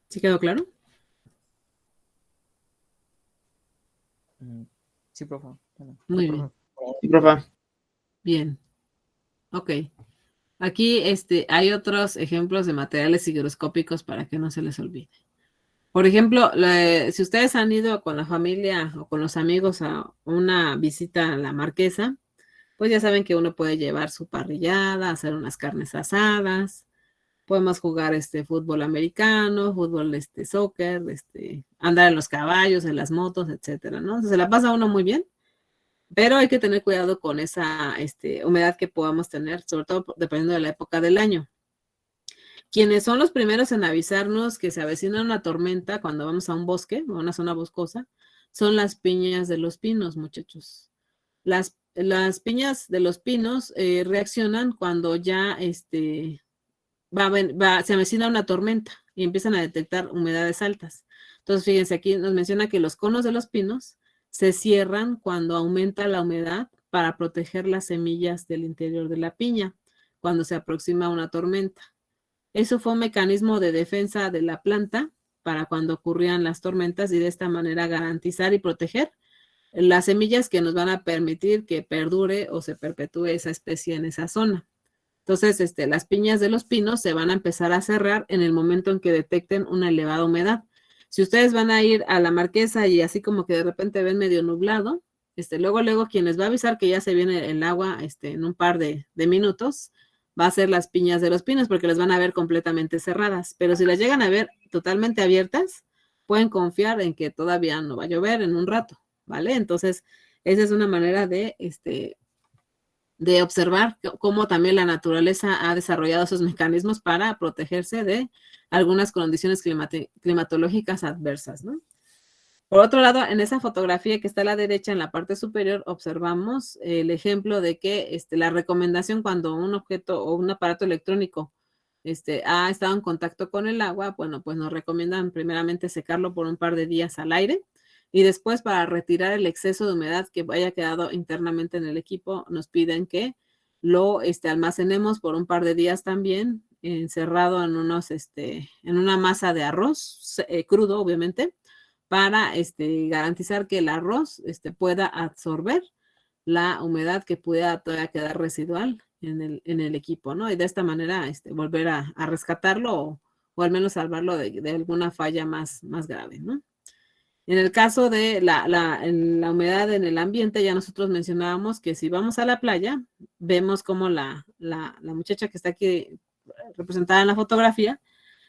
S2: ¿Sí quedó claro?
S3: Sí, profe.
S2: Muy bien.
S1: Sí, profe.
S2: Bien. Ok. Aquí hay otros ejemplos de materiales higroscópicos para que no se les olvide. Por ejemplo, si ustedes han ido con la familia o con los amigos a una visita a la Marquesa, pues ya saben que uno puede llevar su parrillada, hacer unas carnes asadas, podemos jugar fútbol americano, fútbol soccer, andar en los caballos, en las motos, etcétera, ¿no? Entonces se la pasa uno muy bien, pero hay que tener cuidado con esa humedad que podamos tener, sobre todo dependiendo de la época del año. Quienes son los primeros en avisarnos que se avecina una tormenta cuando vamos a un bosque o a una zona boscosa son las piñas de los pinos, muchachos. Las piñas de los pinos reaccionan cuando ya se avecina una tormenta y empiezan a detectar humedades altas. Entonces, fíjense, aquí nos menciona que los conos de los pinos se cierran cuando aumenta la humedad para proteger las semillas del interior de la piña cuando se aproxima una tormenta. Eso fue un mecanismo de defensa de la planta para cuando ocurrían las tormentas y de esta manera garantizar y proteger las semillas que nos van a permitir que perdure o se perpetúe esa especie en esa zona. Entonces, las piñas de los pinos se van a empezar a cerrar en el momento en que detecten una elevada humedad. Si ustedes van a ir a la Marquesa y así como que de repente ven medio nublado, luego quien les va a avisar que ya se viene el agua en un par de minutos, va a ser las piñas de los pinos porque las van a ver completamente cerradas. Pero si las llegan a ver totalmente abiertas, pueden confiar en que todavía no va a llover en un rato, ¿vale? Entonces, esa es una manera de de observar cómo también la naturaleza ha desarrollado esos mecanismos para protegerse de algunas condiciones climatológicas adversas, ¿no? Por otro lado, en esa fotografía que está a la derecha, en la parte superior, observamos el ejemplo de que la recomendación cuando un objeto o un aparato electrónico ha estado en contacto con el agua, bueno, pues nos recomiendan primeramente secarlo por un par de días al aire y después para retirar el exceso de humedad que haya quedado internamente en el equipo, nos piden que lo almacenemos por un par de días también, encerrado en en una masa de arroz crudo, obviamente, para garantizar que el arroz pueda absorber la humedad que pueda todavía quedar residual en el equipo, ¿no? Y de esta manera volver a rescatarlo o al menos salvarlo de alguna falla más grave, ¿no? En el caso de la humedad en el ambiente, ya nosotros mencionábamos que si vamos a la playa, vemos como la muchacha que está aquí representada en la fotografía,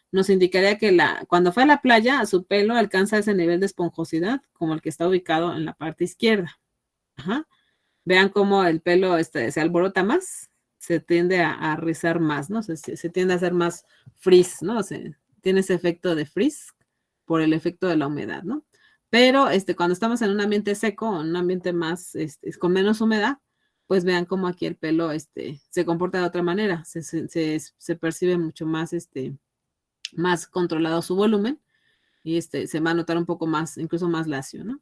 S2: nos indicaría que cuando fue a la playa, su pelo alcanza ese nivel de esponjosidad como el que está ubicado en la parte izquierda. Ajá. Vean cómo el pelo se alborota más, se tiende a rizar más, ¿no? Se tiende a hacer más frizz, ¿no? Tiene ese efecto de frizz por el efecto de la humedad, ¿no? Pero cuando estamos en un ambiente seco, en un ambiente más, con menos humedad, pues vean cómo aquí el pelo se comporta de otra manera, se percibe mucho más, más controlado su volumen y se va a notar un poco más, incluso más lacio, ¿no?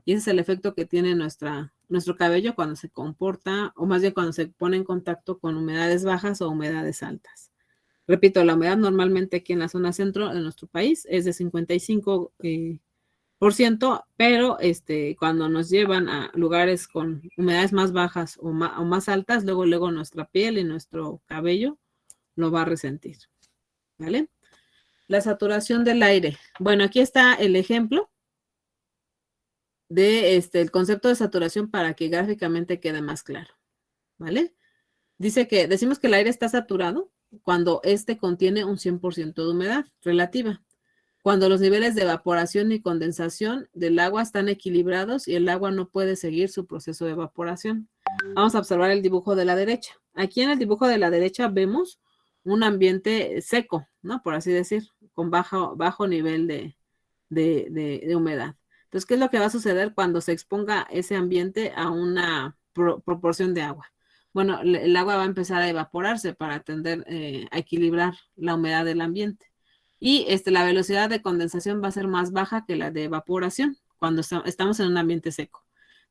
S2: Y ese es el efecto que tiene nuestro cabello cuando se comporta, o más bien cuando se pone en contacto con humedades bajas o humedades altas. Repito, la humedad normalmente aquí en la zona centro de nuestro país es de 55%, pero cuando nos llevan a lugares con humedades más bajas o más altas, luego nuestra piel y nuestro cabello lo va a resentir, ¿vale? La saturación del aire. Bueno, aquí está el ejemplo de el concepto de saturación para que gráficamente quede más claro, ¿vale? Decimos que el aire está saturado cuando contiene un 100% de humedad relativa, cuando los niveles de evaporación y condensación del agua están equilibrados y el agua no puede seguir su proceso de evaporación. Vamos a observar el dibujo de la derecha. Aquí en el dibujo de la derecha vemos un ambiente seco, ¿no? Por así decir, con bajo nivel de humedad. Entonces, ¿qué es lo que va a suceder cuando se exponga ese ambiente a una proporción de agua? Bueno, el agua va a empezar a evaporarse para tender a equilibrar la humedad del ambiente. Y la velocidad de condensación va a ser más baja que la de evaporación cuando estamos en un ambiente seco.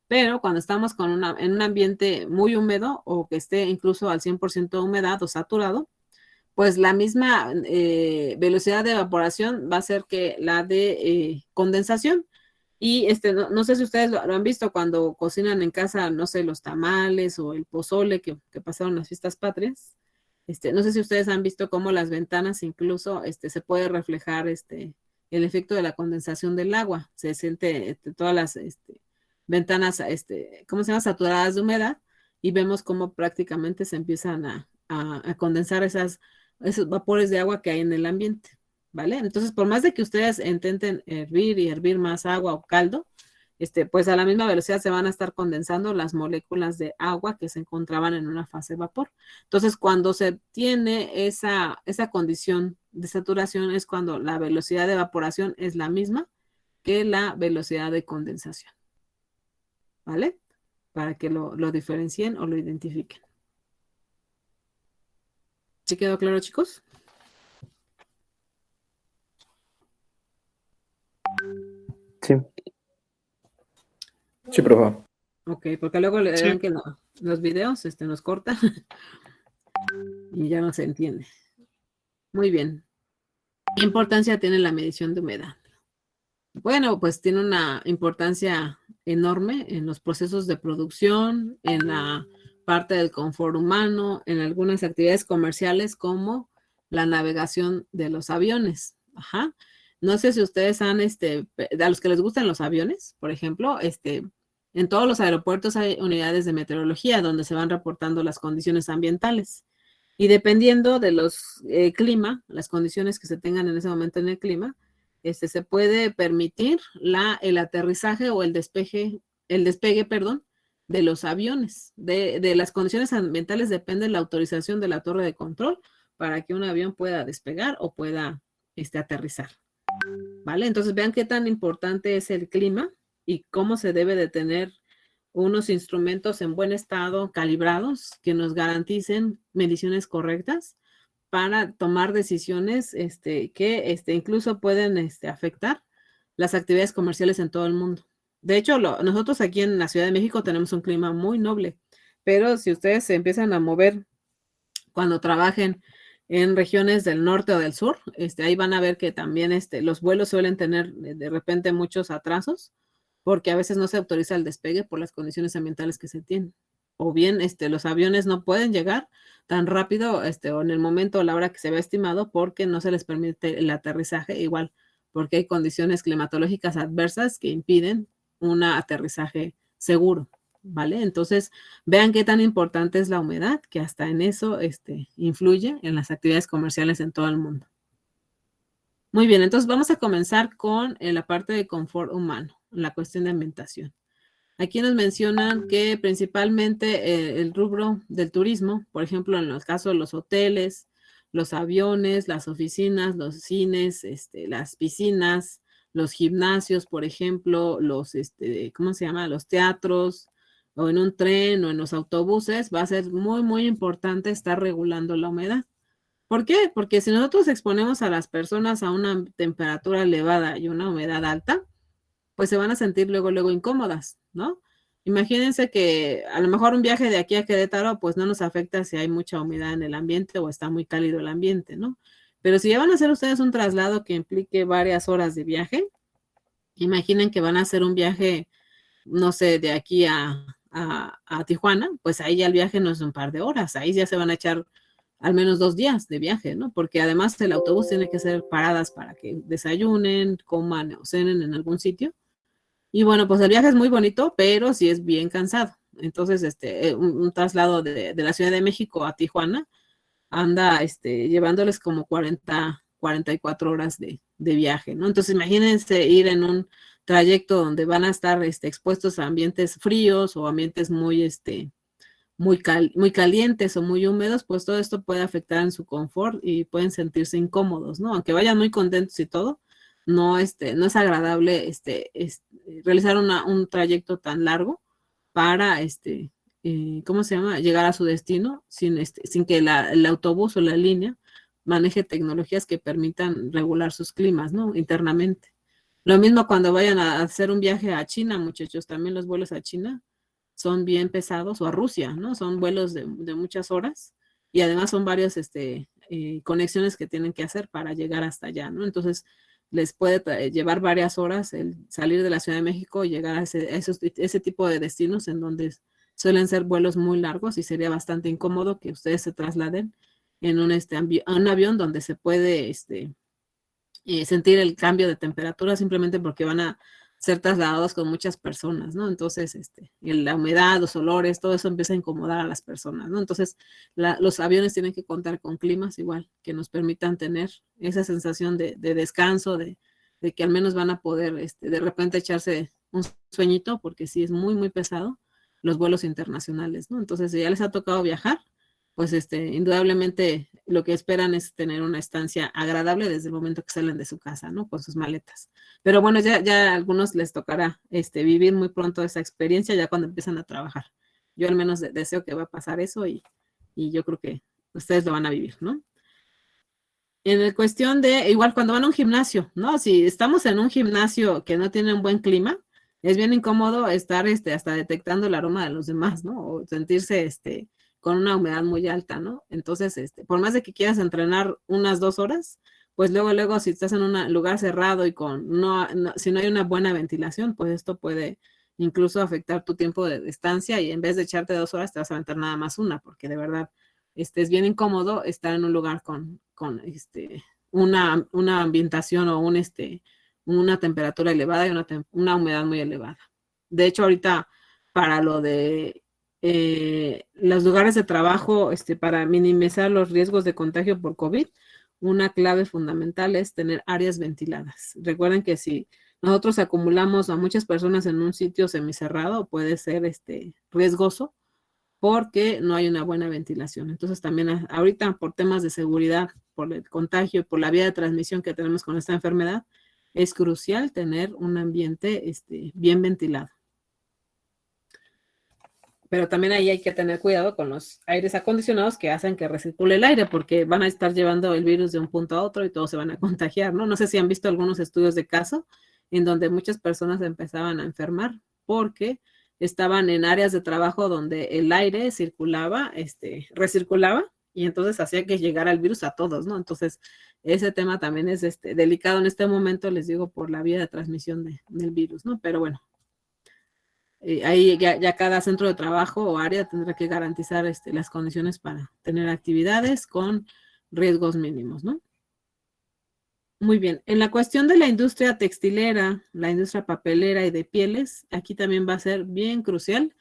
S2: Pero cuando estamos en un ambiente muy húmedo o que esté incluso al 100% de humedad o saturado, pues la misma velocidad de evaporación va a ser que la de condensación. Y no sé si ustedes lo han visto cuando cocinan en casa, no sé, los tamales o el pozole que pasaron las fiestas patrias. No sé si ustedes han visto cómo las ventanas incluso se puede reflejar el efecto de la condensación del agua. Se siente todas las ventanas, ¿cómo se llama? Saturadas de humedad y vemos cómo prácticamente se empiezan a condensar esos vapores de agua que hay en el ambiente, ¿vale? Entonces, por más de que ustedes intenten hervir más agua o caldo, pues a la misma velocidad se van a estar condensando las moléculas de agua que se encontraban en una fase de vapor. Entonces, cuando se tiene esa condición de saturación es cuando la velocidad de evaporación es la misma que la velocidad de condensación, ¿vale? Para que lo diferencien o lo identifiquen. ¿Sí quedó claro, chicos?
S3: Sí. Sí, profe.
S2: Ok, porque luego le dirán que los videos nos cortan y ya no se entiende. Muy bien. ¿Qué importancia tiene la medición de humedad? Bueno, pues tiene una importancia enorme en los procesos de producción, en la parte del confort humano, en algunas actividades comerciales como la navegación de los aviones. Ajá. No sé si ustedes a los que les gustan los aviones, por ejemplo, en todos los aeropuertos hay unidades de meteorología donde se van reportando las condiciones ambientales. Y dependiendo de los clima, las condiciones que se tengan en ese momento en el clima, se puede permitir el aterrizaje o el despegue, de los aviones. De las condiciones ambientales depende la autorización de la torre de control para que un avión pueda despegar o pueda aterrizar. ¿Vale? Entonces vean qué tan importante es el clima y cómo se debe de tener unos instrumentos en buen estado, calibrados, que nos garanticen mediciones correctas para tomar decisiones que incluso pueden afectar las actividades comerciales en todo el mundo. De hecho, nosotros aquí en la Ciudad de México tenemos un clima muy noble, pero si ustedes se empiezan a mover cuando trabajen en regiones del norte o del sur, ahí van a ver que también los vuelos suelen tener de repente muchos atrasos, porque a veces no se autoriza el despegue por las condiciones ambientales que se tienen. O bien los aviones no pueden llegar tan rápido o en el momento o la hora que se había estimado porque no se les permite el aterrizaje, igual porque hay condiciones climatológicas adversas que impiden un aterrizaje seguro, ¿vale? Entonces, vean qué tan importante es la humedad, que hasta en eso influye en las actividades comerciales en todo el mundo. Muy bien, entonces vamos a comenzar con la parte de confort humano, la cuestión de ambientación. Aquí nos mencionan que principalmente el rubro del turismo, por ejemplo, en el caso de los hoteles, los aviones, las oficinas, los cines, las piscinas, los gimnasios, por ejemplo, los, ¿cómo se llama? Los teatros, o en un tren o en los autobuses, va a ser muy, muy importante estar regulando la humedad. ¿Por qué? Porque si nosotros exponemos a las personas a una temperatura elevada y una humedad alta, pues se van a sentir luego incómodas, ¿no? Imagínense que a lo mejor un viaje de aquí a Querétaro, pues no nos afecta si hay mucha humedad en el ambiente o está muy cálido el ambiente, ¿no? Pero si ya van a hacer ustedes un traslado que implique varias horas de viaje, imaginen que van a hacer un viaje, no sé, de aquí a Tijuana, pues ahí ya el viaje no es un par de horas, ahí ya se van a echar al menos 2 días de viaje, ¿no? Porque además el autobús tiene que hacer paradas para que desayunen, coman o cenen en algún sitio. Y bueno, pues el viaje es muy bonito, pero sí es bien cansado. Entonces, un traslado de la Ciudad de México a Tijuana anda llevándoles como 44 horas de viaje, ¿no? Entonces, imagínense ir en un trayecto donde van a estar expuestos a ambientes fríos o ambientes muy calientes o muy húmedos, pues todo esto puede afectar en su confort y pueden sentirse incómodos, ¿no? Aunque vayan muy contentos y todo, no es agradable realizar un trayecto tan largo para ¿cómo se llama? Llegar a su destino sin que el autobús o la línea maneje tecnologías que permitan regular sus climas, ¿no? Internamente. Lo mismo cuando vayan a hacer un viaje a China, muchachos, también los vuelos a China son bien pesados, o a Rusia, ¿no? Son vuelos de muchas horas y además son varias conexiones que tienen que hacer para llegar hasta allá, ¿no? Entonces, les puede llevar varias horas el salir de la Ciudad de México y llegar a ese tipo de destinos en donde suelen ser vuelos muy largos y sería bastante incómodo que ustedes se trasladen en un avión donde se puede sentir el cambio de temperatura simplemente porque van a ser trasladados con muchas personas, ¿no? Entonces, la humedad, los olores, todo eso empieza a incomodar a las personas, ¿no? Entonces, los aviones tienen que contar con climas igual, que nos permitan tener esa sensación de descanso, de que al menos van a poder de repente echarse un sueñito, porque sí es muy, muy pesado los vuelos internacionales, ¿no? Entonces, si ya les ha tocado viajar, pues indudablemente lo que esperan es tener una estancia agradable desde el momento que salen de su casa, ¿no? Con sus maletas. Pero bueno, ya a algunos les tocará vivir muy pronto esa experiencia ya cuando empiezan a trabajar. Yo al menos deseo que va a pasar eso y yo creo que ustedes lo van a vivir, ¿no? En la cuestión de, igual cuando van a un gimnasio, ¿no? Si estamos en un gimnasio que no tiene un buen clima, es bien incómodo estar hasta detectando el aroma de los demás, ¿no? O sentirse con una humedad muy alta, ¿no? Entonces, por más de que quieras entrenar unas 2 horas, pues luego si estás en un lugar cerrado y si no hay una buena ventilación, pues esto puede incluso afectar tu tiempo de estancia y en vez de echarte 2 horas te vas a aventar nada más una, porque de verdad es bien incómodo estar en un lugar con una ambientación o una temperatura elevada y una humedad muy elevada. De hecho, ahorita para lo de los lugares de trabajo, para minimizar los riesgos de contagio por COVID, una clave fundamental es tener áreas ventiladas. Recuerden que si nosotros acumulamos a muchas personas en un sitio semicerrado, puede ser riesgoso porque no hay una buena ventilación. Entonces también ahorita por temas de seguridad, por el contagio y por la vía de transmisión que tenemos con esta enfermedad, es crucial tener un ambiente bien ventilado. Pero también ahí hay que tener cuidado con los aires acondicionados que hacen que recircule el aire, porque van a estar llevando el virus de un punto a otro y todos se van a contagiar, ¿no? No sé si han visto algunos estudios de caso en donde muchas personas empezaban a enfermar porque estaban en áreas de trabajo donde el aire circulaba, recirculaba, y entonces hacía que llegara el virus a todos, ¿no? Entonces, ese tema también es delicado en este momento, les digo, por la vía de transmisión del virus, ¿no? Pero bueno, ahí ya cada centro de trabajo o área tendrá que garantizar las condiciones para tener actividades con riesgos mínimos, ¿no? Muy bien. En la cuestión de la industria textilera, la industria papelera y de pieles, aquí también va a ser bien crucial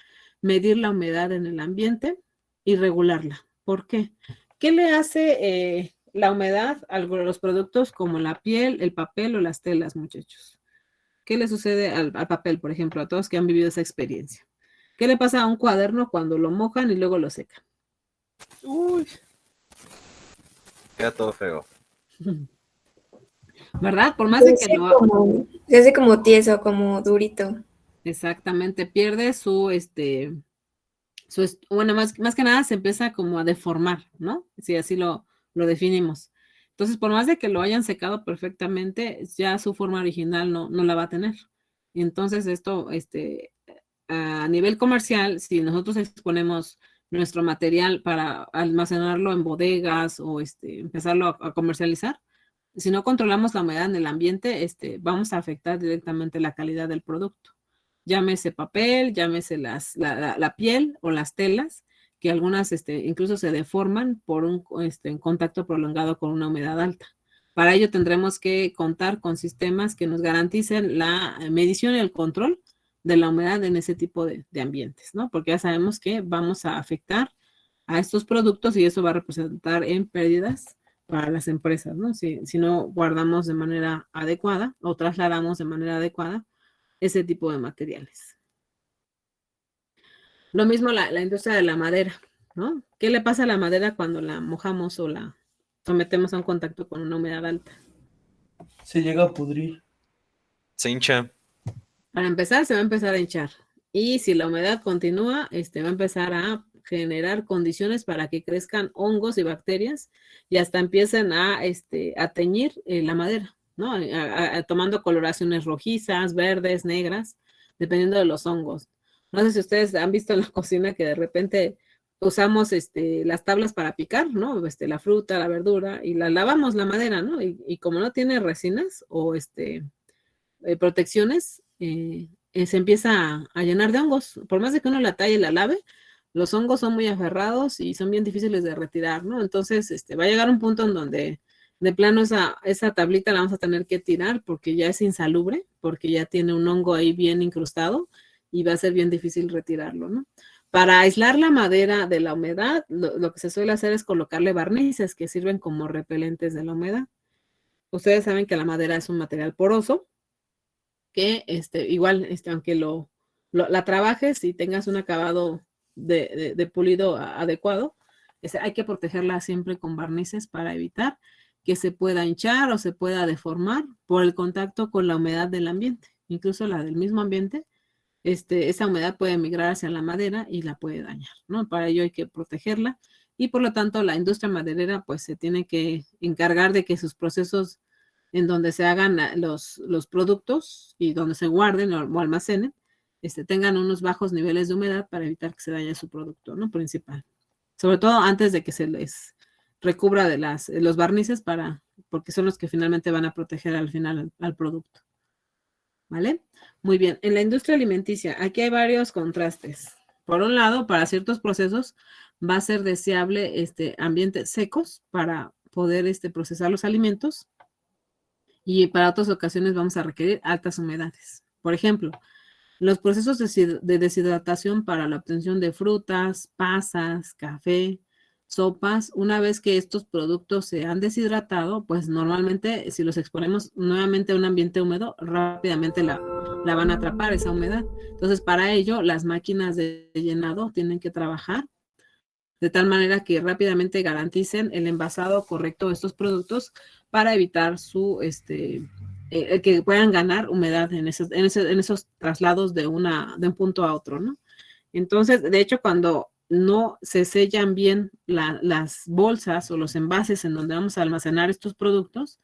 S2: medir la humedad en el ambiente y regularla. ¿Por qué? ¿Qué le hace la humedad a los productos como la piel, el papel o las telas, muchachos? ¿Qué le sucede al papel, por ejemplo, a todos que han vivido esa experiencia? ¿Qué le pasa a un cuaderno cuando lo mojan y luego lo secan?
S5: Uy. Queda todo feo.
S2: ¿Verdad? Por más de que
S7: se hace como tieso, como durito.
S2: Exactamente, pierde bueno, más que nada se empieza como a deformar, ¿no? Si así lo definimos. Entonces, por más de que lo hayan secado perfectamente, ya su forma original no la va a tener. Y entonces esto, a nivel comercial, si nosotros exponemos nuestro material para almacenarlo en bodegas o empezarlo a comercializar, si no controlamos la humedad en el ambiente, vamos a afectar directamente la calidad del producto. Llámese papel, llámese la piel o las telas, que algunas incluso se deforman por un contacto prolongado con una humedad alta. Para ello tendremos que contar con sistemas que nos garanticen la medición y el control de la humedad en ese tipo de ambientes, ¿no? Porque ya sabemos que vamos a afectar a estos productos y eso va a representar en pérdidas para las empresas, ¿no? Si no guardamos de manera adecuada o trasladamos de manera adecuada ese tipo de materiales. Lo mismo la industria de la madera, ¿no? ¿Qué le pasa a la madera cuando la mojamos o la sometemos a un contacto con una humedad alta?
S6: Se llega a pudrir.
S5: Se hincha.
S2: Para empezar, se va a empezar a hinchar. Y si la humedad continúa, va a empezar a generar condiciones para que crezcan hongos y bacterias y hasta empiecen a teñir la madera, ¿no? Tomando coloraciones rojizas, verdes, negras, dependiendo de los hongos. No sé si ustedes han visto en la cocina que de repente usamos las tablas para picar, ¿no? La fruta, la verdura, y la lavamos la madera, ¿no? Y como no tiene resinas o protecciones, se empieza a llenar de hongos. Por más de que uno la talle y la lave, los hongos son muy aferrados y son bien difíciles de retirar, ¿no? Entonces, va a llegar un punto en donde de plano esa tablita la vamos a tener que tirar porque ya es insalubre, porque ya tiene un hongo ahí bien incrustado y va a ser bien difícil retirarlo, ¿no? Para aislar la madera de la humedad, lo que se suele hacer es colocarle barnices que sirven como repelentes de la humedad. Ustedes saben que la madera es un material poroso, que igual, aunque la trabajes y tengas un acabado de pulido adecuado, hay que protegerla siempre con barnices para evitar que se pueda hinchar o se pueda deformar por el contacto con la humedad del ambiente, incluso la del mismo ambiente. Esa humedad puede migrar hacia la madera y la puede dañar, ¿no? Para ello hay que protegerla y por lo tanto la industria maderera pues se tiene que encargar de que sus procesos en donde se hagan los productos y donde se guarden o almacenen, tengan unos bajos niveles de humedad para evitar que se dañe su producto, ¿no? Principal. Sobre todo antes de que se les recubra de los barnices porque son los que finalmente van a proteger al final al producto. ¿Vale? Muy bien. En la industria alimenticia, aquí hay varios contrastes. Por un lado, para ciertos procesos va a ser deseable ambientes secos para poder procesar los alimentos. Y para otras ocasiones vamos a requerir altas humedades. Por ejemplo, los procesos de deshidratación para la obtención de frutas, pasas, café, sopas. Una vez que estos productos se han deshidratado, pues normalmente si los exponemos nuevamente a un ambiente húmedo, rápidamente la van a atrapar esa humedad. Entonces, para ello, las máquinas de llenado tienen que trabajar de tal manera que rápidamente garanticen el envasado correcto de estos productos para evitar que puedan ganar humedad en esos traslados de un punto a otro, ¿no? Entonces, de hecho, cuando no se sellan bien las bolsas o los envases en donde vamos a almacenar estos productos,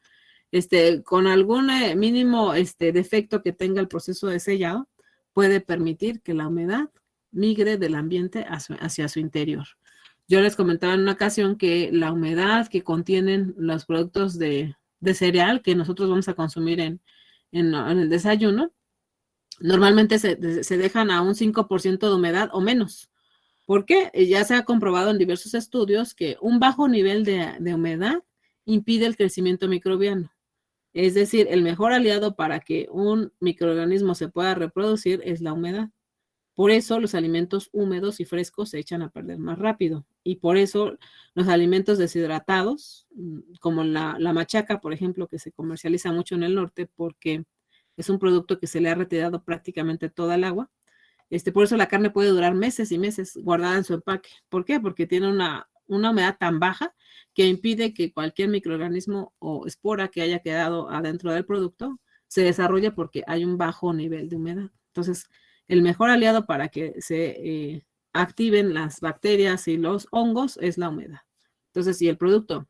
S2: con algún mínimo defecto que tenga el proceso de sellado, puede permitir que la humedad migre del ambiente hacia su interior. Yo les comentaba en una ocasión que la humedad que contienen los productos de cereal que nosotros vamos a consumir en el desayuno, normalmente se dejan a un 5% de humedad o menos. ¿Por qué? Ya se ha comprobado en diversos estudios que un bajo nivel de humedad impide el crecimiento microbiano. Es decir, el mejor aliado para que un microorganismo se pueda reproducir es la humedad. Por eso los alimentos húmedos y frescos se echan a perder más rápido. Y por eso los alimentos deshidratados, como la machaca, por ejemplo, que se comercializa mucho en el norte porque es un producto que se le ha retirado prácticamente toda el agua. Por eso la carne puede durar meses y meses guardada en su empaque. ¿Por qué? Porque tiene una humedad tan baja que impide que cualquier microorganismo o espora que haya quedado adentro del producto se desarrolle porque hay un bajo nivel de humedad. Entonces, el mejor aliado para que se activen las bacterias y los hongos es la humedad. Entonces, si el producto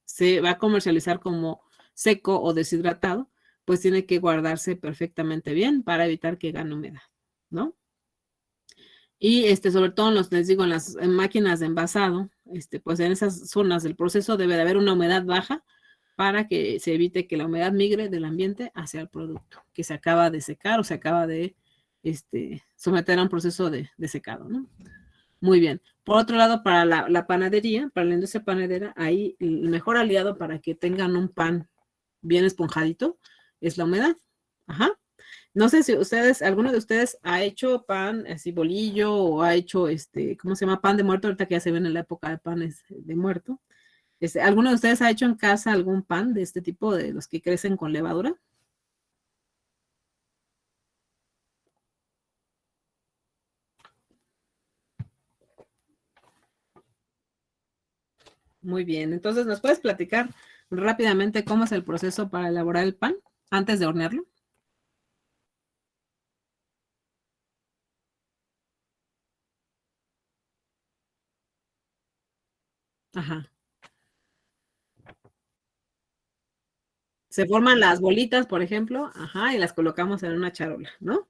S2: se va a comercializar como seco o deshidratado, pues tiene que guardarse perfectamente bien para evitar que gane humedad, ¿no? Y sobre todo les digo, en las máquinas de envasado, pues en esas zonas del proceso debe de haber una humedad baja para que se evite que la humedad migre del ambiente hacia el producto que se acaba de secar o se acaba de someter a un proceso de secado, ¿no? Muy bien. Por otro lado, para la panadería, para la industria panadera, ahí el mejor aliado para que tengan un pan bien esponjadito es la humedad. Ajá. No sé si alguno de ustedes ha hecho pan, así bolillo, o ha hecho ¿cómo se llama? Pan de muerto, ahorita que ya se ven en la época de panes de muerto. ¿Alguno de ustedes ha hecho en casa algún pan de este tipo, de los que crecen con levadura? Muy bien, entonces, ¿nos puedes platicar rápidamente cómo es el proceso para elaborar el pan antes de hornearlo? Ajá. Se forman las bolitas, por ejemplo, ajá, y las colocamos en una charola, ¿no?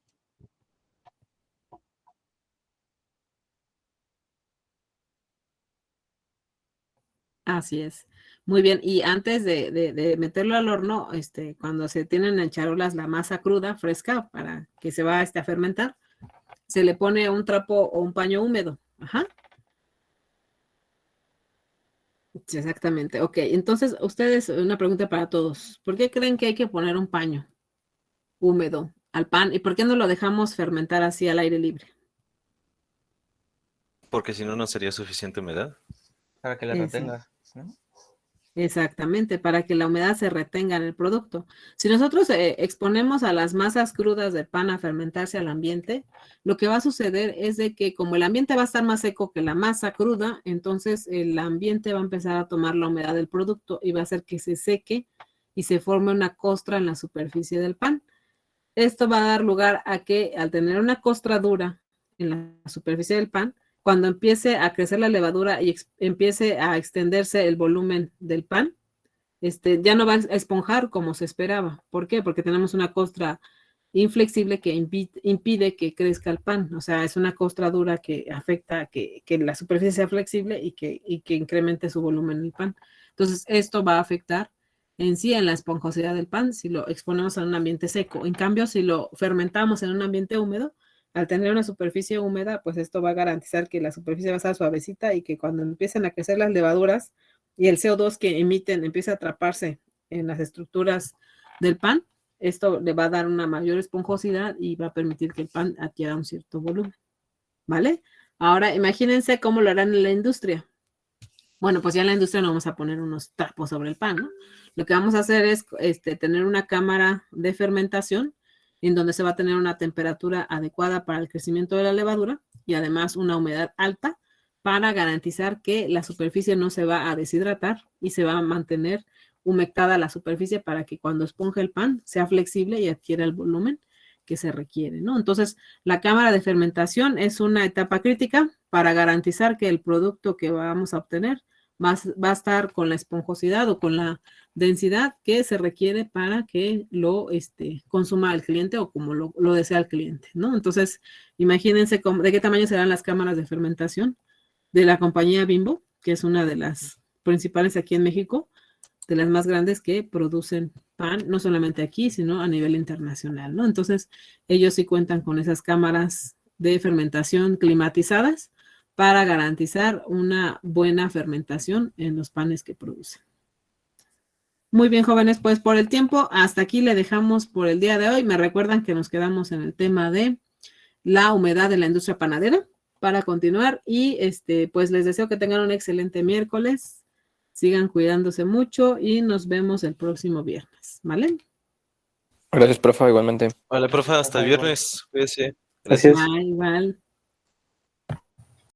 S2: Así es. Muy bien. Y antes de meterlo al horno, cuando se tienen en charolas la masa cruda, fresca, para que se va a fermentar, se le pone un trapo o un paño húmedo. Ajá. Sí, exactamente. Ok, entonces, ustedes, una pregunta para todos. ¿Por qué creen que hay que poner un paño húmedo al pan? ¿Y por qué no lo dejamos fermentar así al aire libre?
S5: Porque si no, no sería suficiente humedad.
S3: Para que la retenga, ¿no?
S2: Exactamente, para que la humedad se retenga en el producto. Si nosotros exponemos a las masas crudas de pan a fermentarse al ambiente, lo que va a suceder es de que como el ambiente va a estar más seco que la masa cruda, entonces el ambiente va a empezar a tomar la humedad del producto y va a hacer que se seque y se forme una costra en la superficie del pan. Esto va a dar lugar a que al tener una costra dura en la superficie del pan, cuando empiece a crecer la levadura y empiece a extenderse el volumen del pan, ya no va a esponjar como se esperaba. ¿Por qué? Porque tenemos una costra inflexible que impide que crezca el pan. O sea, es una costra dura que afecta que la superficie sea flexible y que incremente su volumen el pan. Entonces, esto va a afectar en sí en la esponjosidad del pan si lo exponemos en un ambiente seco. En cambio, si lo fermentamos en un ambiente húmedo, al tener una superficie húmeda, pues esto va a garantizar que la superficie va a estar suavecita y que cuando empiecen a crecer las levaduras y el CO2 que emiten empiece a atraparse en las estructuras del pan, esto le va a dar una mayor esponjosidad y va a permitir que el pan adquiera un cierto volumen, ¿vale? Ahora, imagínense cómo lo harán en la industria. Bueno, pues ya en la industria no vamos a poner unos trapos sobre el pan, ¿no? Lo que vamos a hacer es tener una cámara de fermentación en donde se va a tener una temperatura adecuada para el crecimiento de la levadura y además una humedad alta para garantizar que la superficie no se va a deshidratar y se va a mantener humectada la superficie para que cuando esponje el pan sea flexible y adquiera el volumen que se requiere, ¿no? Entonces, la cámara de fermentación es una etapa crítica para garantizar que el producto que vamos a obtener va a estar con la esponjosidad o con la densidad que se requiere para que lo consuma el cliente o como lo desea el cliente, ¿no? Entonces, imagínense de qué tamaño serán las cámaras de fermentación de la compañía Bimbo, que es una de las principales aquí en México, de las más grandes que producen pan, no solamente aquí, sino a nivel internacional, ¿no? Entonces, ellos sí cuentan con esas cámaras de fermentación climatizadas para garantizar una buena fermentación en los panes que producen. Muy bien, jóvenes, pues por el tiempo, hasta aquí le dejamos por el día de hoy. Me recuerdan que nos quedamos en el tema de la humedad en la industria panadera para continuar y pues les deseo que tengan un excelente miércoles. Sigan cuidándose mucho y nos vemos el próximo viernes, ¿vale?
S3: Gracias, profe, igualmente.
S5: Vale, profe, hasta el viernes. Cuídese.
S3: Gracias.
S2: Bye, igual.